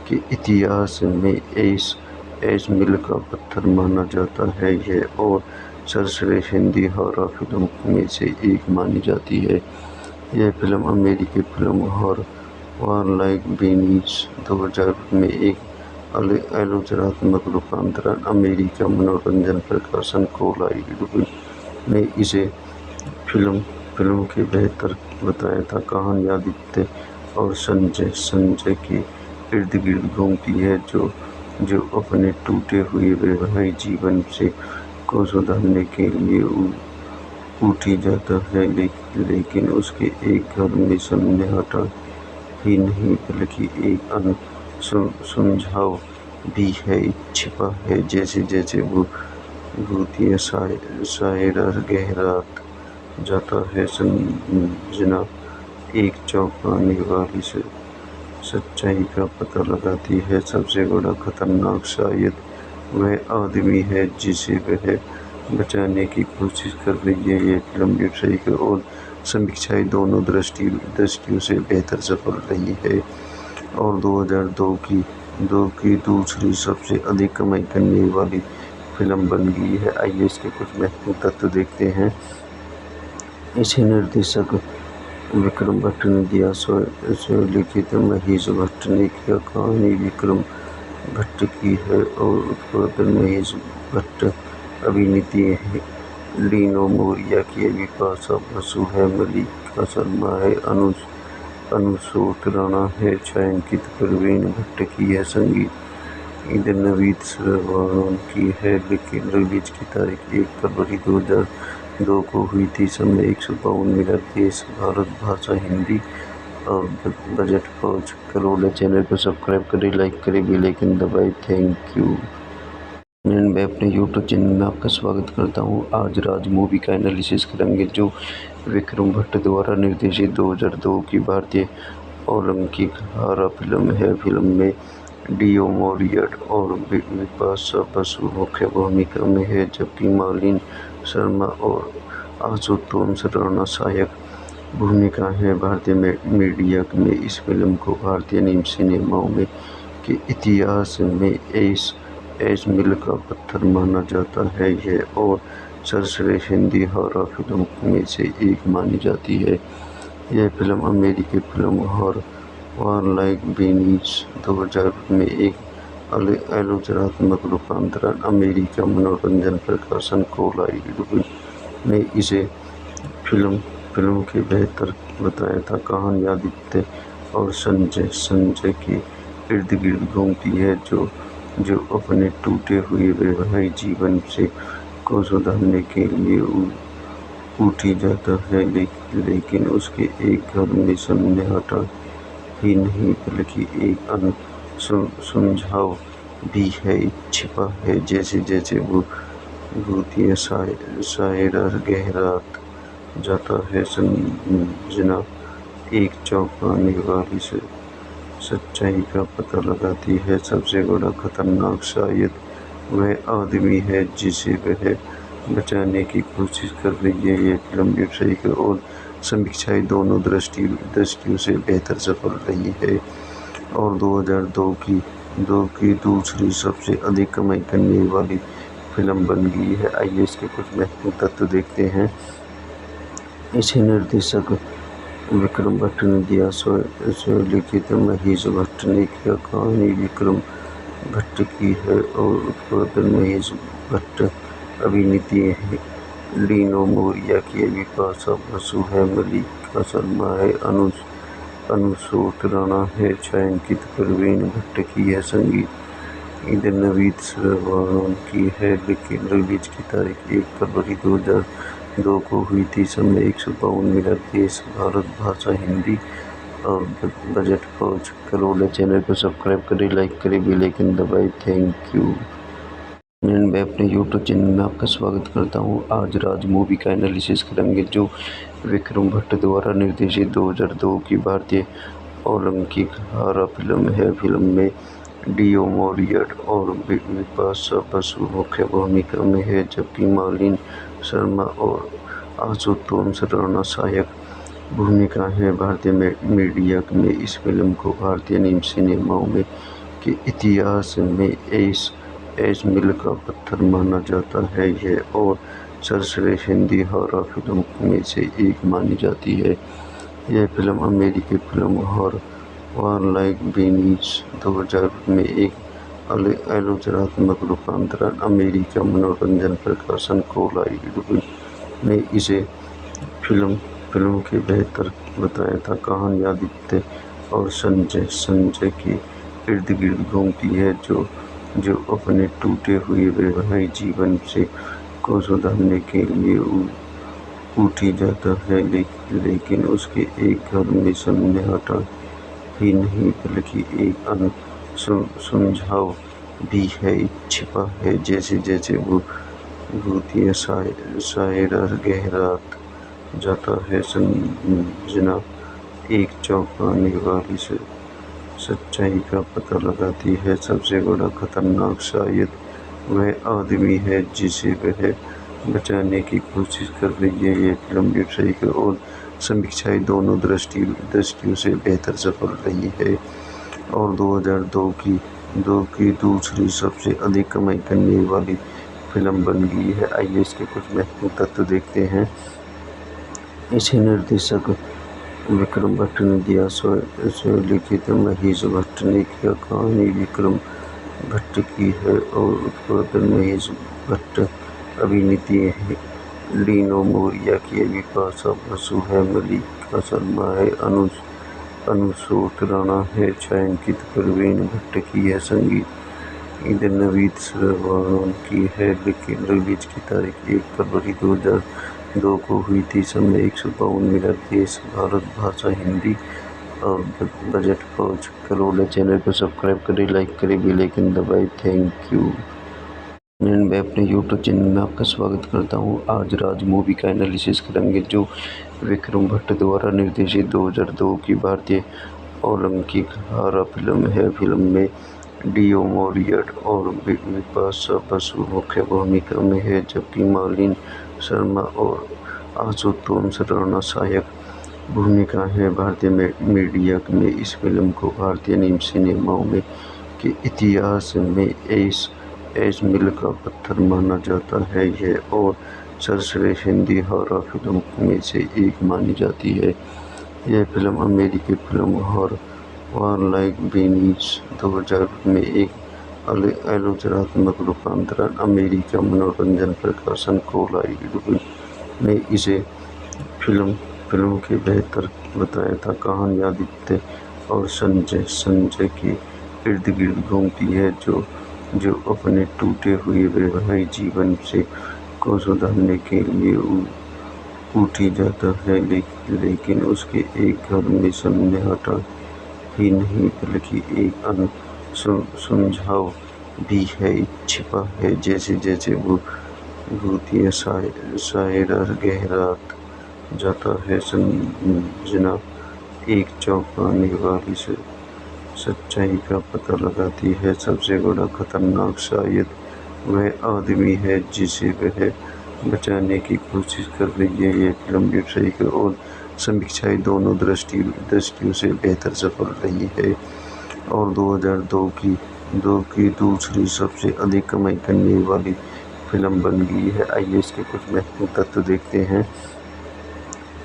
Speaker 1: के इतिहास में एस मील का पत्थर माना जाता है यह और सर्वश्रेष्ठ हिंदी हॉरर फिल्म में से एक मानी जाती है। यह फिल्म अमेरिकी फिल्म हॉरर वारलाइक बीनीज 2000 में एक आलोचनात्मक रूपांतरण अमेरिका मनोरंजन प्रकाशन कोलाइड ने इसे फिल्म के बेहतर बताया था। कहानी आदित्य और संजय के इर्द गिर्द घूमती है, जो अपने टूटे हुए वैवाहिक जीवन को सुधारने के लिए उठी जाता है, लेकिन उसके एक घर में सन्नाटा ही नहीं बल्कि एक सुझाव भी है छिपा है। जैसे जैसे भूतिया सायरा गहरात जाता है, संजना एक चौंकाने वाली सच्चाई का पता लगाती है। सबसे बड़ा खतरनाक शायद वह आदमी है जिसे वह बचाने की कोशिश कर रही है। यह फिल्म व्यावसायिक और समीक्षाएं दोनों दृष्टियों से बेहतर सफल रही है और 2002 की दूसरी सबसे अधिक कमाई करने वाली फिल्म बन गई है। आइए इसके कुछ महत्वपूर्ण तत्व देखते हैं। इसे निर्देशक विक्रम भट्ट ने दिया, स्वलिखित महेश भट्ट ने किया। कहानी विक्रम भट्ट की है और उत्पादन महेश भट्ट। अभिनेत्री है डीओ मोरिया की, बिपाशा बसु है, मल्लिका शर्मा है, अनुसूत राणा है, छायांकित प्रवीण भट्ट की है, संगीत नवीद श्रवण की है। लेकिन रिलीज की तारीख 1 फरवरी 2002 को हुई थी। समय 152 मिनट। देश भारत, भाषा हिंदी और बजट 5 करोड़। चैनल को सब्सक्राइब करें, लाइक करें, बेल आइकन दबाएं। Thank you. मैं अपने यूट्यूब चैनल में आपका स्वागत करता हूं। आज राज मूवी का एनालिसिस करेंगे जो विक्रम भट्ट द्वारा निर्देशित 2002 की भारतीय ओलंपिक हॉरर फिल्म है। फिल्म में डीओ मोरिया और बिपाशा बसु मुख्य भूमिका में है, जबकि मालिनी शर्मा और आशुतोष राणा सहायक भूमिका है। भारतीय मीडिया में इस फिल्म को भारतीय सिनेमाओं में के इतिहास में एस मील का पत्थर माना जाता है यह और सर्वश्रेष्ठ हिंदी हॉरर फिल्म में से एक मानी जाती है। यह फिल्म अमेरिकी फिल्म हॉरर लाइक बीनीज 2000 में एक आलोचनात्मक रूपांतरण अमेरिका मनोरंजन प्रकाशन कोलाइड ने इसे फिल्म के बेहतर बताया था। कहानी आदित्य और संजय के इर्द गिर्द घूमती है, जो अपने टूटे हुए वैवाहिक जीवन को सुधारने के लिए उठी जाता है, लेकिन उसके एक घर में सन्नाटा ही नहीं बल्कि एक सुझाव भी है छिपा है। जैसे जैसे वो भूतिया सायरा गहरात जाता है, संजना एक चौंकाने वाली सच्चाई का पता लगाती है। सबसे बड़ा खतरनाक शायद वह आदमी है जिसे वह बचाने की कोशिश कर रही है। यह फिल्म व्यावसायिक और समीक्षाएं दोनों दृष्टियों से बेहतर सफल रही है और 2002 की दूसरी सबसे अधिक कमाई करने वाली फिल्म बन गई है। आइए इसके कुछ महत्वपूर्ण तत्व देखते हैं। इसे निर्देशक विक्रम भट्ट ने दिया, स्वलिखित महेश भट्ट ने किया। कहानी विक्रम भट्ट की है और उत्पादन महेश भट्ट। अभिनेत्री डीओ मोरिया की, बिपाशा बसु है, मल्लिका शर्मा है, आशुतोष राणा है, छायांकित परवीन भट्ट की है। संगीत नवीद श्रवण की है, लेकिन रिलीज की तारीख 1 फरवरी 2002 को हुई थी। समय 152 मिनट। देश भारत, भाषा हिंदी और बजट 5 करोड़। चैनल को सब्सक्राइब करें, लाइक करें, बेल आइकन दबाएं। Thank you. मैं अपने यूट्यूब चैनल में आपका स्वागत करता हूं। आज राज मूवी का एनालिसिस करेंगे जो विक्रम भट्ट द्वारा निर्देशित 2002 की भारतीय ओलंपिक हॉरर फिल्म है। फिल्म में डीओ मोरिया और बिपाशा बसु मुख्य भूमिका में है, जबकि मालिनी शर्मा और आशुतोष राणा सहायक भूमिका है। भारतीय मीडिया में इस फिल्म को भारतीय सिनेमाओं में के इतिहास में एस मील का पत्थर माना जाता है यह और सर्वश्रेष्ठ हिंदी हॉरर फिल्म में से एक मानी जाती है। यह फिल्म अमेरिकी फिल्म हॉरर लाइक बीनीज 2000 में एक आलोचनात्मक रूपांतरण अमेरिका मनोरंजन प्रकाशन कोलाइड ने इसे फिल्म के बेहतर बताया था। कहानी आदित्य और संजय के इर्द गिर्द घूमती है, जो अपने टूटे हुए वैवाहिक जीवन को सुधारने के लिए उठी जाता है, लेकिन उसके एक घर में सन्नाटा ही नहीं बल्कि एक सुझाव भी है छिपा है। जैसे जैसे वो भूतिया सायरा गहरात जाता है, संजना एक चौंकाने वाली सच्चाई का पता लगाती है। सबसे बड़ा खतरनाक शायद वह आदमी है जिसे वह बचाने की कोशिश कर रही है। यह फिल्म व्यावसायिक और समीक्षाएं दोनों दृष्टियों से बेहतर सफल रही है और 2002 की दूसरी सबसे अधिक कमाई करने वाली फिल्म बन गई है। आइए इसके कुछ महत्वपूर्ण तत्व देखते हैं। इसे निर्देशक विक्रम भट्ट ने दिया, स्वलिखित महेश भट्ट ने किया। कहानी विक्रम भट्ट की है और उत्पादन महेश भट्ट। अभिनेत्री डीओ मोरिया की, बिपाशा बसु है, मल्लिका शर्मा है, आशुतोष राणा है, छायांकित परवीन भट्ट की है। संगीत नवीद श्रवण की है, लेकिन रिलीज की तारीख 1 फरवरी 2002 को हुई थी। समय 152 मिनट। देश भारत, भाषा हिंदी और बजट 5 करोड़। चैनल को सब्सक्राइब करें, लाइक करें, बेल आइकन दबाएं। Thank you. मैं अपने यूट्यूब चैनल में आपका स्वागत करता हूं। आज राज मूवी का एनालिसिस करेंगे जो विक्रम भट्ट द्वारा निर्देशित 2002 की भारतीय ओलंपिक हॉरर फिल्म है। फिल्म में डीओ मोरियट और बिपाशा बसु मुख्य भूमिका में है, जबकि मालिनी शर्मा और आशुतोष राणा सहायक भूमिका है। भारतीय मीडिया में इस फिल्म को भारतीय सिनेमाओं में के इतिहास में एस मील का पत्थर माना जाता है यह और सर्वश्रेष्ठ हिंदी हॉरर फिल्म में से एक मानी जाती है। यह फिल्म अमेरिकी फिल्म हॉरर वार लाइक बीनीज 2000 में एक आलोचनात्मक रूपांतरण अमेरिका मनोरंजन प्रकाशन कोलाइड ने इसे फिल्म के बेहतर बताया था। कहानी आदित्य और संजय के इर्द गिर्द घूमती है, जो अपने टूटे हुए वैवाहिक जीवन को सुधारने के लिए उठी जाता है, लेकिन उसके एक घर में सन्नाटा ही नहीं बल्कि एक सुझाव भी है छिपा है। जैसे जैसे वो भूतिया सायरा गहरात जाता है, संजना एक चौंकाने वाली सच्चाई का पता लगाती है। सबसे बड़ा खतरनाक शायद वह आदमी है जिसे वह बचाने की कोशिश कर रही है। यह फिल्म व्यावसायिक और समीक्षाएं दोनों दृष्टियों से बेहतर सफल रही है और 2002 की दूसरी सबसे अधिक कमाई करने वाली फिल्म बन गई है। आइए इसके कुछ महत्वपूर्ण तत्व देखते हैं।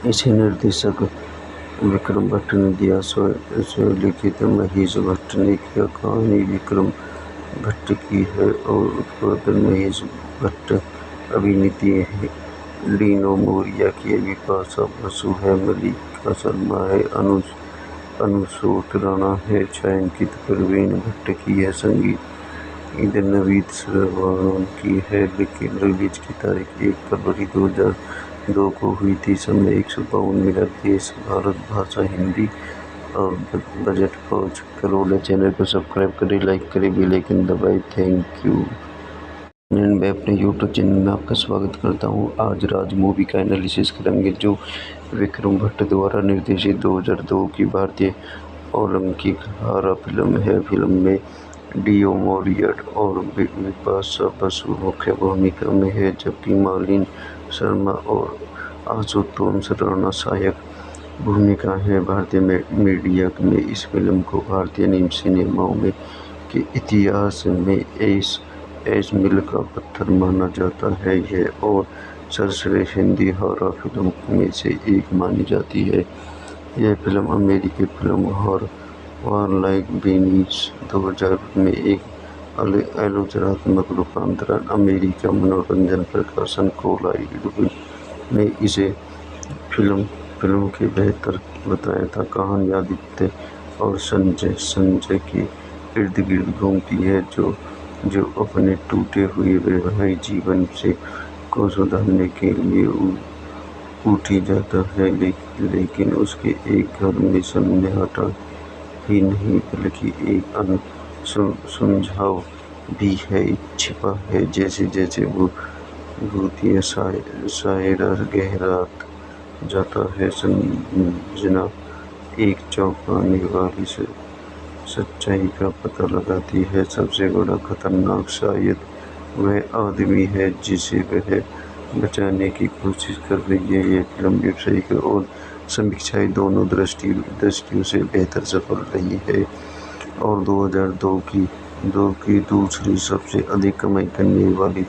Speaker 1: इसे निर्देशक विक्रम भट्ट ने दिया, स्वलिखित महेश भट्ट ने किया। कहानी विक्रम भट्ट की है और उत्पादन महेश भट्ट। अभिनेत्री है डीनो मोरिया की, बिपाशा बसु है, मल्लिका शर्मा है, अनुसूत राणा है, छायांकित परवीन भट्ट की है, संगीत नवीद श्रवण की है। लेकिन रिलीज की तारीख 1 फरवरी 2002 को हुई थी। समय 152 मिनट। देश भारत, भाषा हिंदी और बजट 5 करोड़। चैनल को सब्सक्राइब करें, लाइक करें, बेल आइकन दबाएं। Thank you. मैं अपने यूट्यूब चैनल में आपका स्वागत करता हूं। आज राज मूवी का एनालिसिस करेंगे जो विक्रम भट्ट द्वारा निर्देशित 2002 की भारतीय ओलंपिक हॉरर फिल्म है। फिल्म में डीओ मोरियट और बिपाशा बसु मुख्य भूमिका में है, जबकि मालिनी शर्मा और आशुतोष राणा सहायक भूमिका है। भारतीय मीडिया में इस फिल्म को भारतीय सिनेमाओं में के इतिहास में एस मील का पत्थर माना जाता है यह और सर्वश्रेष्ठ हिंदी हॉरर फिल्म में से एक मानी जाती है। यह फिल्म अमेरिकी फिल्म हॉरर वार लाइक बीनीज 2000 में एक आलोचनात्मक रूपांतरण अमेरिका मनोरंजन प्रकाशन कोलाइड ने इसे फिल्म के बेहतर बताया था। कहानी आदित्य और संजय के इर्द गिर्द घूमती है, जो अपने टूटे हुए वैवाहिक जीवन को सुधारने के लिए उठी जाता है, लेकिन उसके एक घर में सन्नाटा ही नहीं बल्कि एक सुझाव भी है छिपा है। जैसे जैसे वो भूतिया सायरा गहरात जाता है, संजना एक चौंकाने वाली सच्चाई का पता लगाती है। सबसे बड़ा खतरनाक शायद वह आदमी है जिसे वह बचाने की कोशिश कर रही है। यह फिल्म व्यावसायिक और समीक्षाएं दोनों दृष्टियों से बेहतर सफल रही है और 2002 की दूसरी सबसे अधिक कमाई करने वाली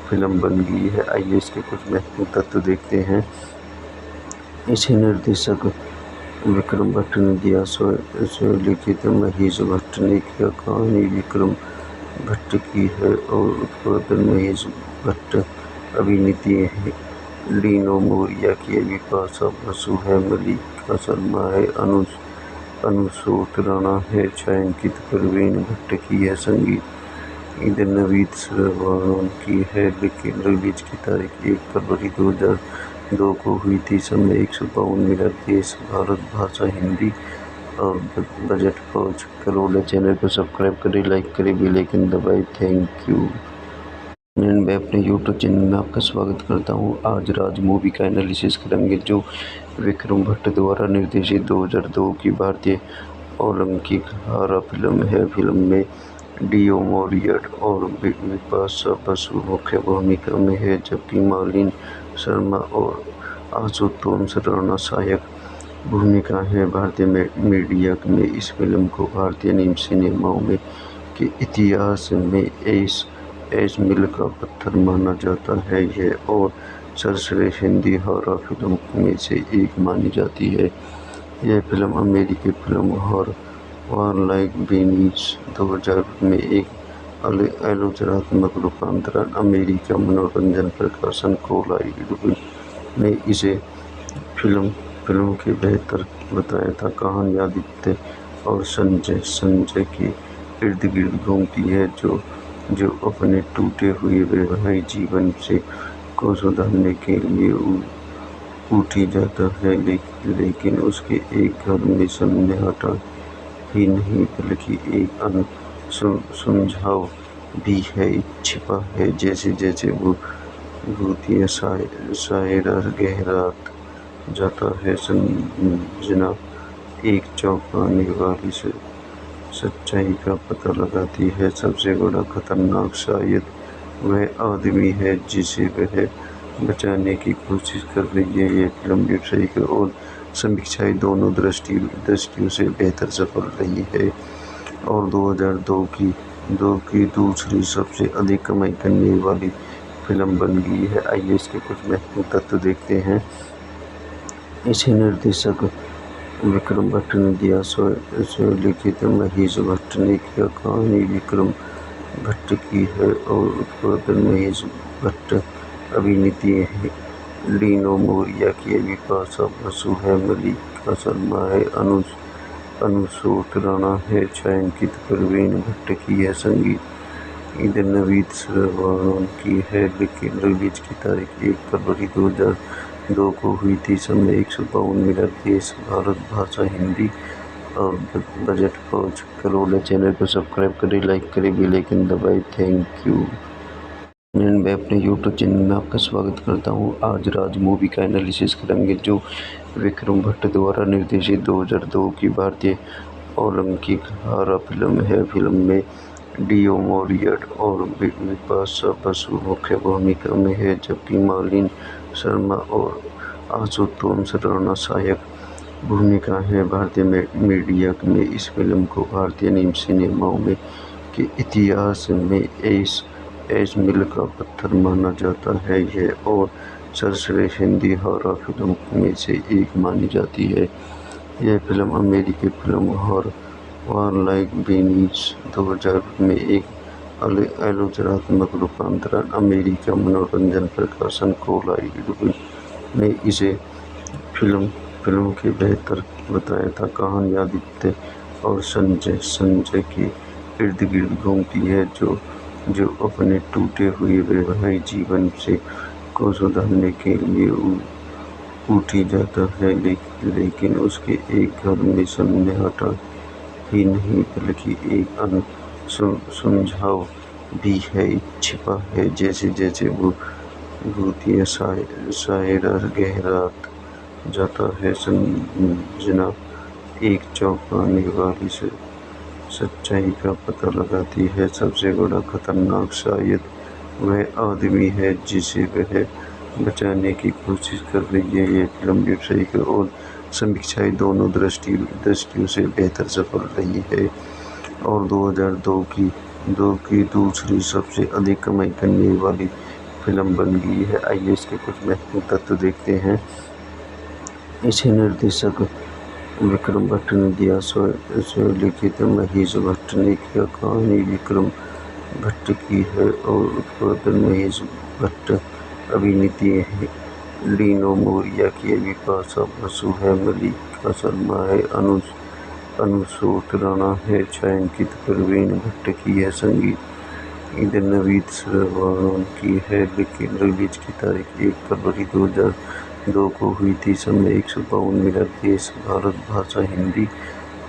Speaker 1: फिल्म बन गई है। आइए इसके कुछ महत्वपूर्ण तत्व देखते हैं। इसे निर्देशक विक्रम भट्ट ने दिया, स्वलिखित महेश भट्ट ने किया। कहानी विक्रम भट्ट की है और उत्पादन महेश भट्ट। अभिनेत्री है डीनो मोरिया की, बिपाशा बसु है, मल्लिका शर्मा है, अनुसूत राणा है, छायांकित परवीन भट्ट की है, संगीत नवीद श्रवण की है। लेकिन रिलीज की तारीख 1 फरवरी 2002 को हुई थी। समय 152 मिनट। देश भारत, भाषा हिंदी और बजट 5 करोड़। चैनल को सब्सक्राइब करें, लाइक करें, बेल आइकन दबाएं। Thank you. मैं अपने यूट्यूब चैनल में आपका स्वागत करता हूं। आज राज मूवी का एनालिसिस करेंगे जो विक्रम भट्ट द्वारा निर्देशित 2002 की भारतीय ओलंपिक हारा फिल्म है। फिल्म में डीओ मोरियट और बिपाशा बसु मुख्य भूमिका में है, जबकि मालिनी शर्मा और आशुतोष राणा सहायक भूमिका है। भारतीय मीडिया में इस फिल्म को भारतीय सिनेमाओं में के इतिहास में एस मील का पत्थर माना जाता है यह और सर्वश्रेष्ठ हिंदी हॉरर फिल्म में से एक मानी जाती है। यह फिल्म अमेरिकी फिल्म हॉरर लाइक बीनीज 2000 में एक आलोचनात्मक रूपांतरण अमेरिका मनोरंजन प्रकाशन कोलाइड ने इसे फिल्म के बेहतर बताया था। कहानी आदित्य और संजय के इर्द गिर्द घूमती है, जो अपने टूटे हुए वैवाहिक जीवन को सुधारने के लिए उठी जाता है, लेकिन उसके एक घर में सन्नाटा ही नहीं बल्कि एक सुझाव भी है छिपा है। जैसे जैसे वो भूतिया सायरा गहरात जाता है, संजना एक चौंकाने वाली सच्चाई का पता लगाती है। सबसे बड़ा खतरनाक शायद वह आदमी है जिसे वह बचाने की कोशिश कर रही है। ये फिल्म व्यावसायिक और समीक्षाएं दोनों दृष्टियों से बेहतर सफल रही है और 2002 की दूसरी सबसे अधिक कमाई करने वाली फिल्म बन गई है। आइए इसके कुछ महत्वपूर्ण तत्व देखते हैं। इसे निर्देशक विक्रम भट्ट ने दिया, स्वलिखित महेश भट्ट ने किया। कहानी विक्रम भट्ट की है और उत्पादन महेश भट्ट। अभिनेत्री है डीनो मोरिया की, बिपाशा बसु है, मल्लिका शर्मा है, अनुसूत राणा है, छायांकित परवीन भट्ट की है, संगीत नवीद श्रवण की है। लेकिन रिलीज की तारीख 1 फरवरी 2002 को हुई थी। समय 152 मिनट। देश भारत, भाषा हिंदी और बजट 5 करोड़। चैनल को सब्सक्राइब करें, लाइक करें, बेल आइकन दबाएं। Thank you. मैं अपने यूट्यूब चैनल में आपका स्वागत करता हूं। आज राज मूवी का एनालिसिस करेंगे जो विक्रम भट्ट द्वारा निर्देशित 2002 की भारतीय ओलंपिक हारा फिल्म है। फिल्म में डीओ मोरियट और बिपाशा बसु मुख्य भूमिका में है, जबकि मालिनी शर्मा और आशुतोष राणा सहायक भूमिका है। भारतीय मीडिया में इस फिल्म को भारतीय सिनेमाओं में के इतिहास में एस मील का पत्थर माना जाता है यह और सर्वश्रेष्ठ हिंदी हॉरर फिल्म में से एक मानी जाती है। यह फिल्म अमेरिकी फिल्म हॉरर लाइक बीनीज 2000 में एक आलोचनात्मक रूपांतरण अमेरिका मनोरंजन प्रकाशन कोलाइड ने इसे फिल्म के बेहतर बताया था। कहानी आदित्य और संजय के इर्द गिर्द घूमती है, जो अपने टूटे हुए वैवाहिक जीवन को सुधारने के लिए उठी जाता है, लेकिन उसके एक घर में सन्नाटा ही नहीं बल्कि एक सुझाव भी है छिपा है। जैसे जैसे वो भूतिया सायरा गहरात जाता है, संजना एक चौंकाने वाली सच्चाई का पता लगाती है। सबसे बड़ा खतरनाक शायद वह आदमी है जिसे वह बचाने की कोशिश कर रही है। ये फिल्म व्यावसायिक और समीक्षाएं दोनों दृष्टियों से बेहतर सफल रही है और 2002 की दूसरी सबसे अधिक कमाई करने वाली फिल्म बन गई है। आइए इसके कुछ महत्वपूर्ण तत्व देखते हैं। इसे निर्देशक विक्रम भट्ट ने दिया, स्वलिखित महेश भट्ट ने किया। कहानी विक्रम भट्ट की है और उत्पादन महेश भट्ट। अभिनेत्री है डीनो मोरिया की, बिपाशा बसु है, मल्लिका शर्मा है, अनुसूत राणा है, छायांकित परवीन भट्ट की है, संगीत नवीद श्रवण की है। लेकिन रिलीज की तारीख 1 फरवरी 2002 को हुई थी। समय 152 मिनट। देश भारत, भाषा हिंदी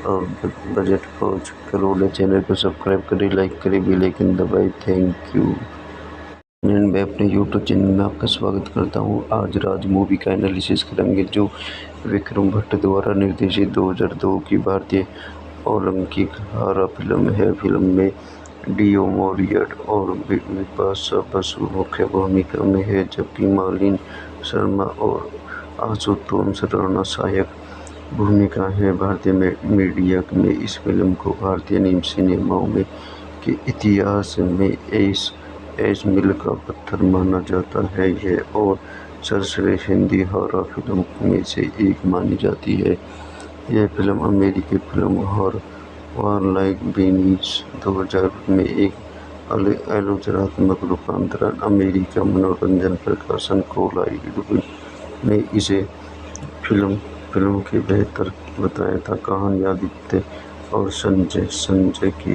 Speaker 1: और बजट 5 करोड़। चैनल को सब्सक्राइब करें, लाइक करें, बेल आइकन दबाएं। Thank you. मैं अपने यूट्यूब चैनल में आपका स्वागत करता हूं। आज राज मूवी का एनालिसिस करेंगे जो विक्रम भट्ट द्वारा निर्देशित 2002 की भारतीय ओलंपिक हॉरर फिल्म है। फिल्म में डीओ मोरिया और बिपाशा बसु मुख्य भूमिका में है, जबकि मालिनी शर्मा और आशुतोष राणा सहायक भूमिका है। भारतीय मीडिया में इस फिल्म को भारतीय सिनेमाओं में के इतिहास में एस मील का पत्थर माना जाता है यह और सर्वश्रेष्ठ हिंदी हॉरर फिल्म में से एक मानी जाती है। यह फिल्म अमेरिकी फिल्म हॉरर वारलाइक बीनीज 2000 में एक आलोचनात्मक रूपांतरण अमेरिका मनोरंजन प्रकाशन कोलाइड ने इसे फिल्म के बेहतर बताया था। कहानी आदित्य और संजय के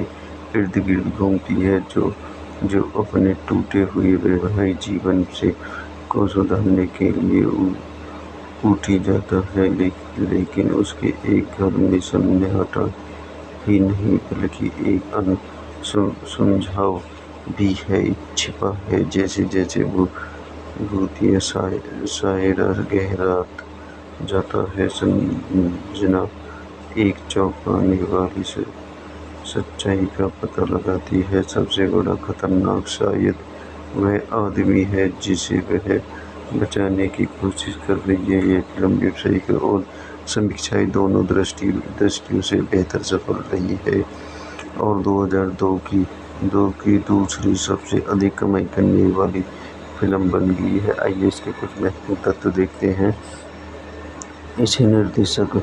Speaker 1: इर्द गिर्द घूमती है, जो अपने टूटे हुए वैवाहिक जीवन को सुधारने के लिए उठी जाता है, लेकिन उसके एक घर में सन्नाटा ही नहीं बल्कि एक सुझाव भी है छिपा है। जैसे जैसे भूतिया सायरा गहरात जाता है, संजना एक चौंकाने वाली सच्चाई का पता लगाती है। सबसे बड़ा खतरनाक शायद वह आदमी है जिसे वह बचाने की कोशिश कर रही है। यह फिल्म व्यावसायिक और समीक्षाएं दोनों दृष्टियों से बेहतर सफल रही है और 2002 की दूसरी सबसे अधिक कमाई करने वाली फिल्म बन गई है। आइए इसके कुछ महत्वपूर्ण तत्व देखते हैं। इसे निर्देशक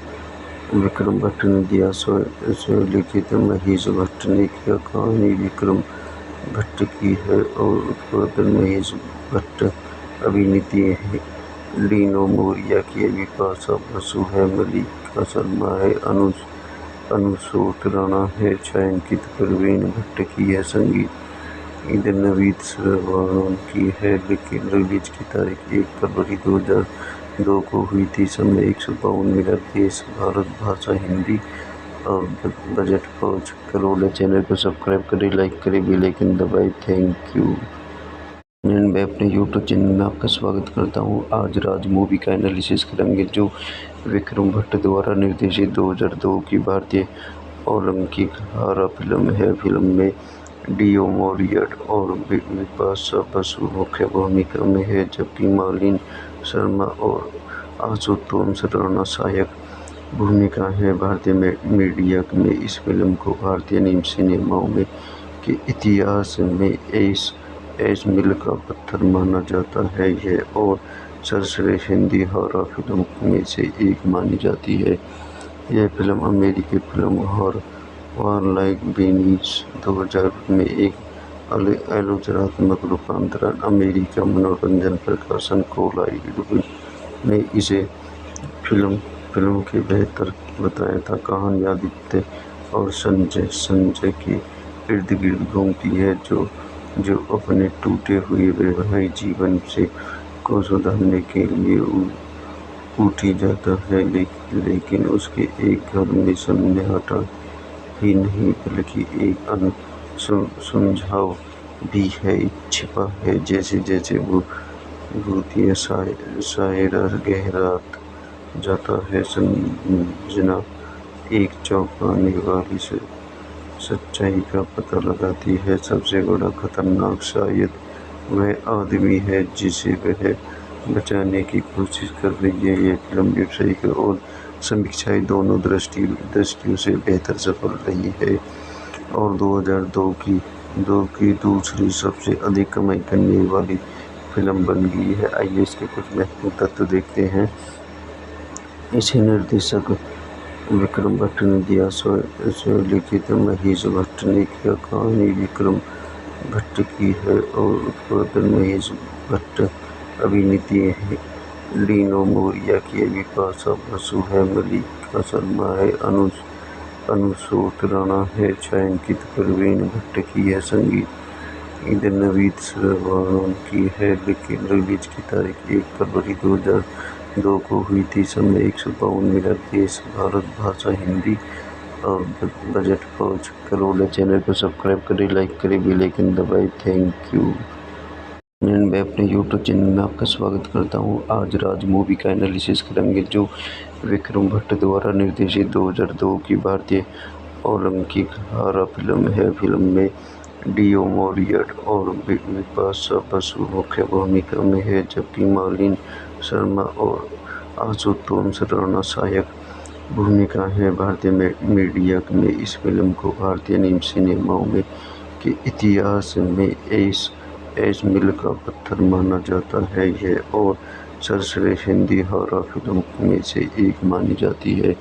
Speaker 1: विक्रम भट्ट ने दिया, स्वलिखित महेश भट्ट ने किया। कहानी विक्रम भट्ट की है और उत्पादन महेश भट्ट। अभिनेत्री डीओ मोरिया की, बिपाशा बसु है, मल्लिका शर्मा है, आशुतोष राणा है। छायांकित प्रवीण भट्ट की है। संगीत नवीद श्रवण की है। लेकिन रिलीज की तारीख 1 फरवरी 2002 को हुई थी। समय 152 मिनट। देश भारत, भाषा हिंदी और बजट 5 करोड़। चैनल को सब्सक्राइब करें, लाइक करें, बेल आइकन दबाएं। Thank you. मैं अपने यूट्यूब चैनल में आपका स्वागत करता हूं। आज राज मूवी का एनालिसिस करेंगे जो विक्रम भट्ट द्वारा निर्देशित 2002 की भारतीय ओलंपिक हॉरर फिल्म है। फिल्म में डीओ मोरिया और बिपाशा बसु मुख्य भूमिका में है, जबकि मालिनी शर्मा और आशुतोष राणा सहायक भूमिका है। भारतीय मीडिया में इस फिल्म को भारतीय सिनेमाओं में के इतिहास में एस मील का पत्थर माना जाता है यह और सर्वश्रेष्ठ हिंदी हॉरर फिल्म में से एक मानी जाती है। यह फिल्म अमेरिकी फिल्म हॉरर वारलाइक बीनीज 2000 में एक आलोचनात्मक रूपांतरण अमेरिका मनोरंजन प्रकाशन कोलाइड ने इसे फिल्म के बेहतर बताया था। कहानी आदित्य और संजय के इर्द गिर्द घूमती है, जो अपने टूटे हुए वैवाहिक जीवन को सुधारने के लिए उठी जाता है, लेकिन उसके एक घर में सन्नाटा ही नहीं बल्कि एक सुझाव भी है छिपा है। जैसे जैसे भूतिया सायरा गहरात जाता है, संजना एक चौंकाने वाली सच्चाई का पता लगाती है। सबसे बड़ा खतरनाक शायद वह आदमी है जिसे वह बचाने की कोशिश कर रही है। यह फिल्म व्यावसायिक और समीक्षाएं दोनों दृष्टियों से बेहतर सफल रही है और 2002 की दूसरी सबसे अधिक कमाई करने वाली फिल्म बन गई है। आइए इसके कुछ महत्वपूर्ण तत्व देखते हैं। इसे निर्देशक विक्रम भट्ट ने दिया, स्वलिखित महेश भट्ट ने किया। कहानी विक्रम भट्ट की है और उत्पादन महेश भट्ट। अभिनेत्री डीओ मोरिया की, बिपाशा बसु है, मल्लिका शर्मा है, आशुतोष राणा है। छायांकित प्रवीण भट्ट की है। संगीत नवीद श्रवण की है। लेकिन रिलीज की तारीख 1 फरवरी 2002 को हुई थी। समय 152 मिनट। देश भारत, भाषा हिंदी और बजट 5 करोड़। चैनल को सब्सक्राइब करें, लाइक करें, बेल आइकन दबाएं। Thank you. मैं अपने यूट्यूब चैनल में आपका स्वागत करता हूं। आज राज मूवी का एनालिसिस करेंगे जो विक्रम भट्ट द्वारा निर्देशित 2002 की भारतीय ओलंपिक हॉरर फिल्म है। फिल्म में डीओ मोरिया और बिपाशा बसु मुख्य भूमिका में है, जबकि मालिनी शर्मा और आशुतोष राणा सहायक भूमिका है। भारतीय मीडिया में इस फिल्म को भारतीय सिनेमाओं में के इतिहास में ऐश मील का पत्थर माना जाता है यह और सर्वश्रेष्ठ हिंदी हॉरर फिल्म में से एक मानी जाती है।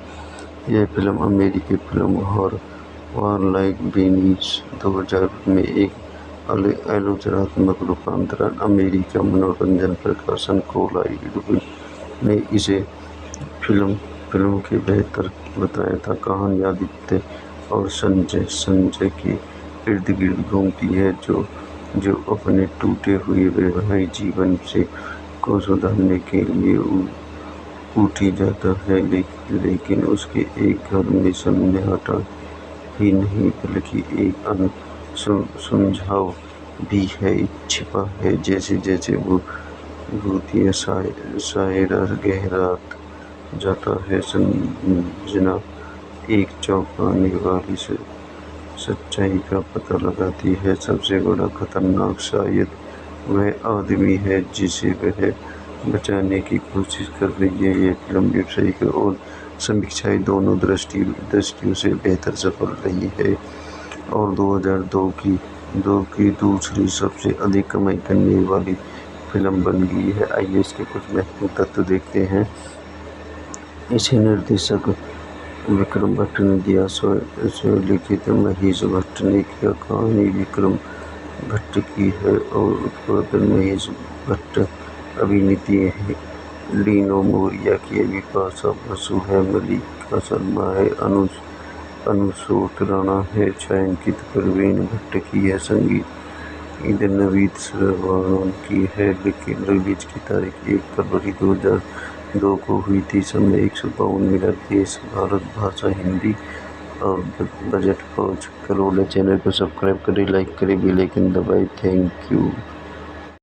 Speaker 1: यह फिल्म अमेरिकी फिल्म हॉरर लाइक बीनीज 2000 में एक आलोचनात्मक रूपांतरण अमेरिका मनोरंजन प्रकाशन कोलाइड ने इसे फिल्म के बेहतर बताया था। कहानी आदित्य और संजय के इर्द गिर्द घूमती है जो अपने टूटे हुए वैवाहिक जीवन को सुधारने के लिए उठी जाता है, लेकिन उसके एक घर में सन्नाटा ही नहीं बल्कि एक सुझाव भी है छिपा है। जैसे जैसे वो भूतिया सायरा गहरात जाता है, संजना एक चौंकाने वाली सच्चाई का पता लगाती है। सबसे बड़ा खतरनाक शायद वह आदमी है जिसे वह बचाने की कोशिश कर रही है। यह फिल्म व्यावसायिक और समीक्षाएं दोनों दृष्टियों से बेहतर सफल रही है और 2002 की दूसरी सबसे अधिक कमाई करने वाली फिल्म बन गई है। आइए इसके कुछ महत्वपूर्ण तत्व देखते हैं। इसे निर्देशक विक्रम भट्ट ने दिया, स्वलिखित महेश भट्ट ने किया। कहानी विक्रम भट्ट की है और उत्पादन महेश भट्ट। अभिनेत्री है डीओ मोरिया की, बिपाशा बसु है, मल्लिका शर्मा है, आशुतोष राणा है, छायांकित परवीन भट्ट की है, संगीत नवीद श्रवण की है। लेकिन रिलीज की तारीख 1 फरवरी 2002 को हुई थी। समय 152 मिनट। देश भारत, भाषा हिंदी और बजट 5 करोड़। चैनल को सब्सक्राइब करें, लाइक करें, बेल आइकन दबाएं। Thank you.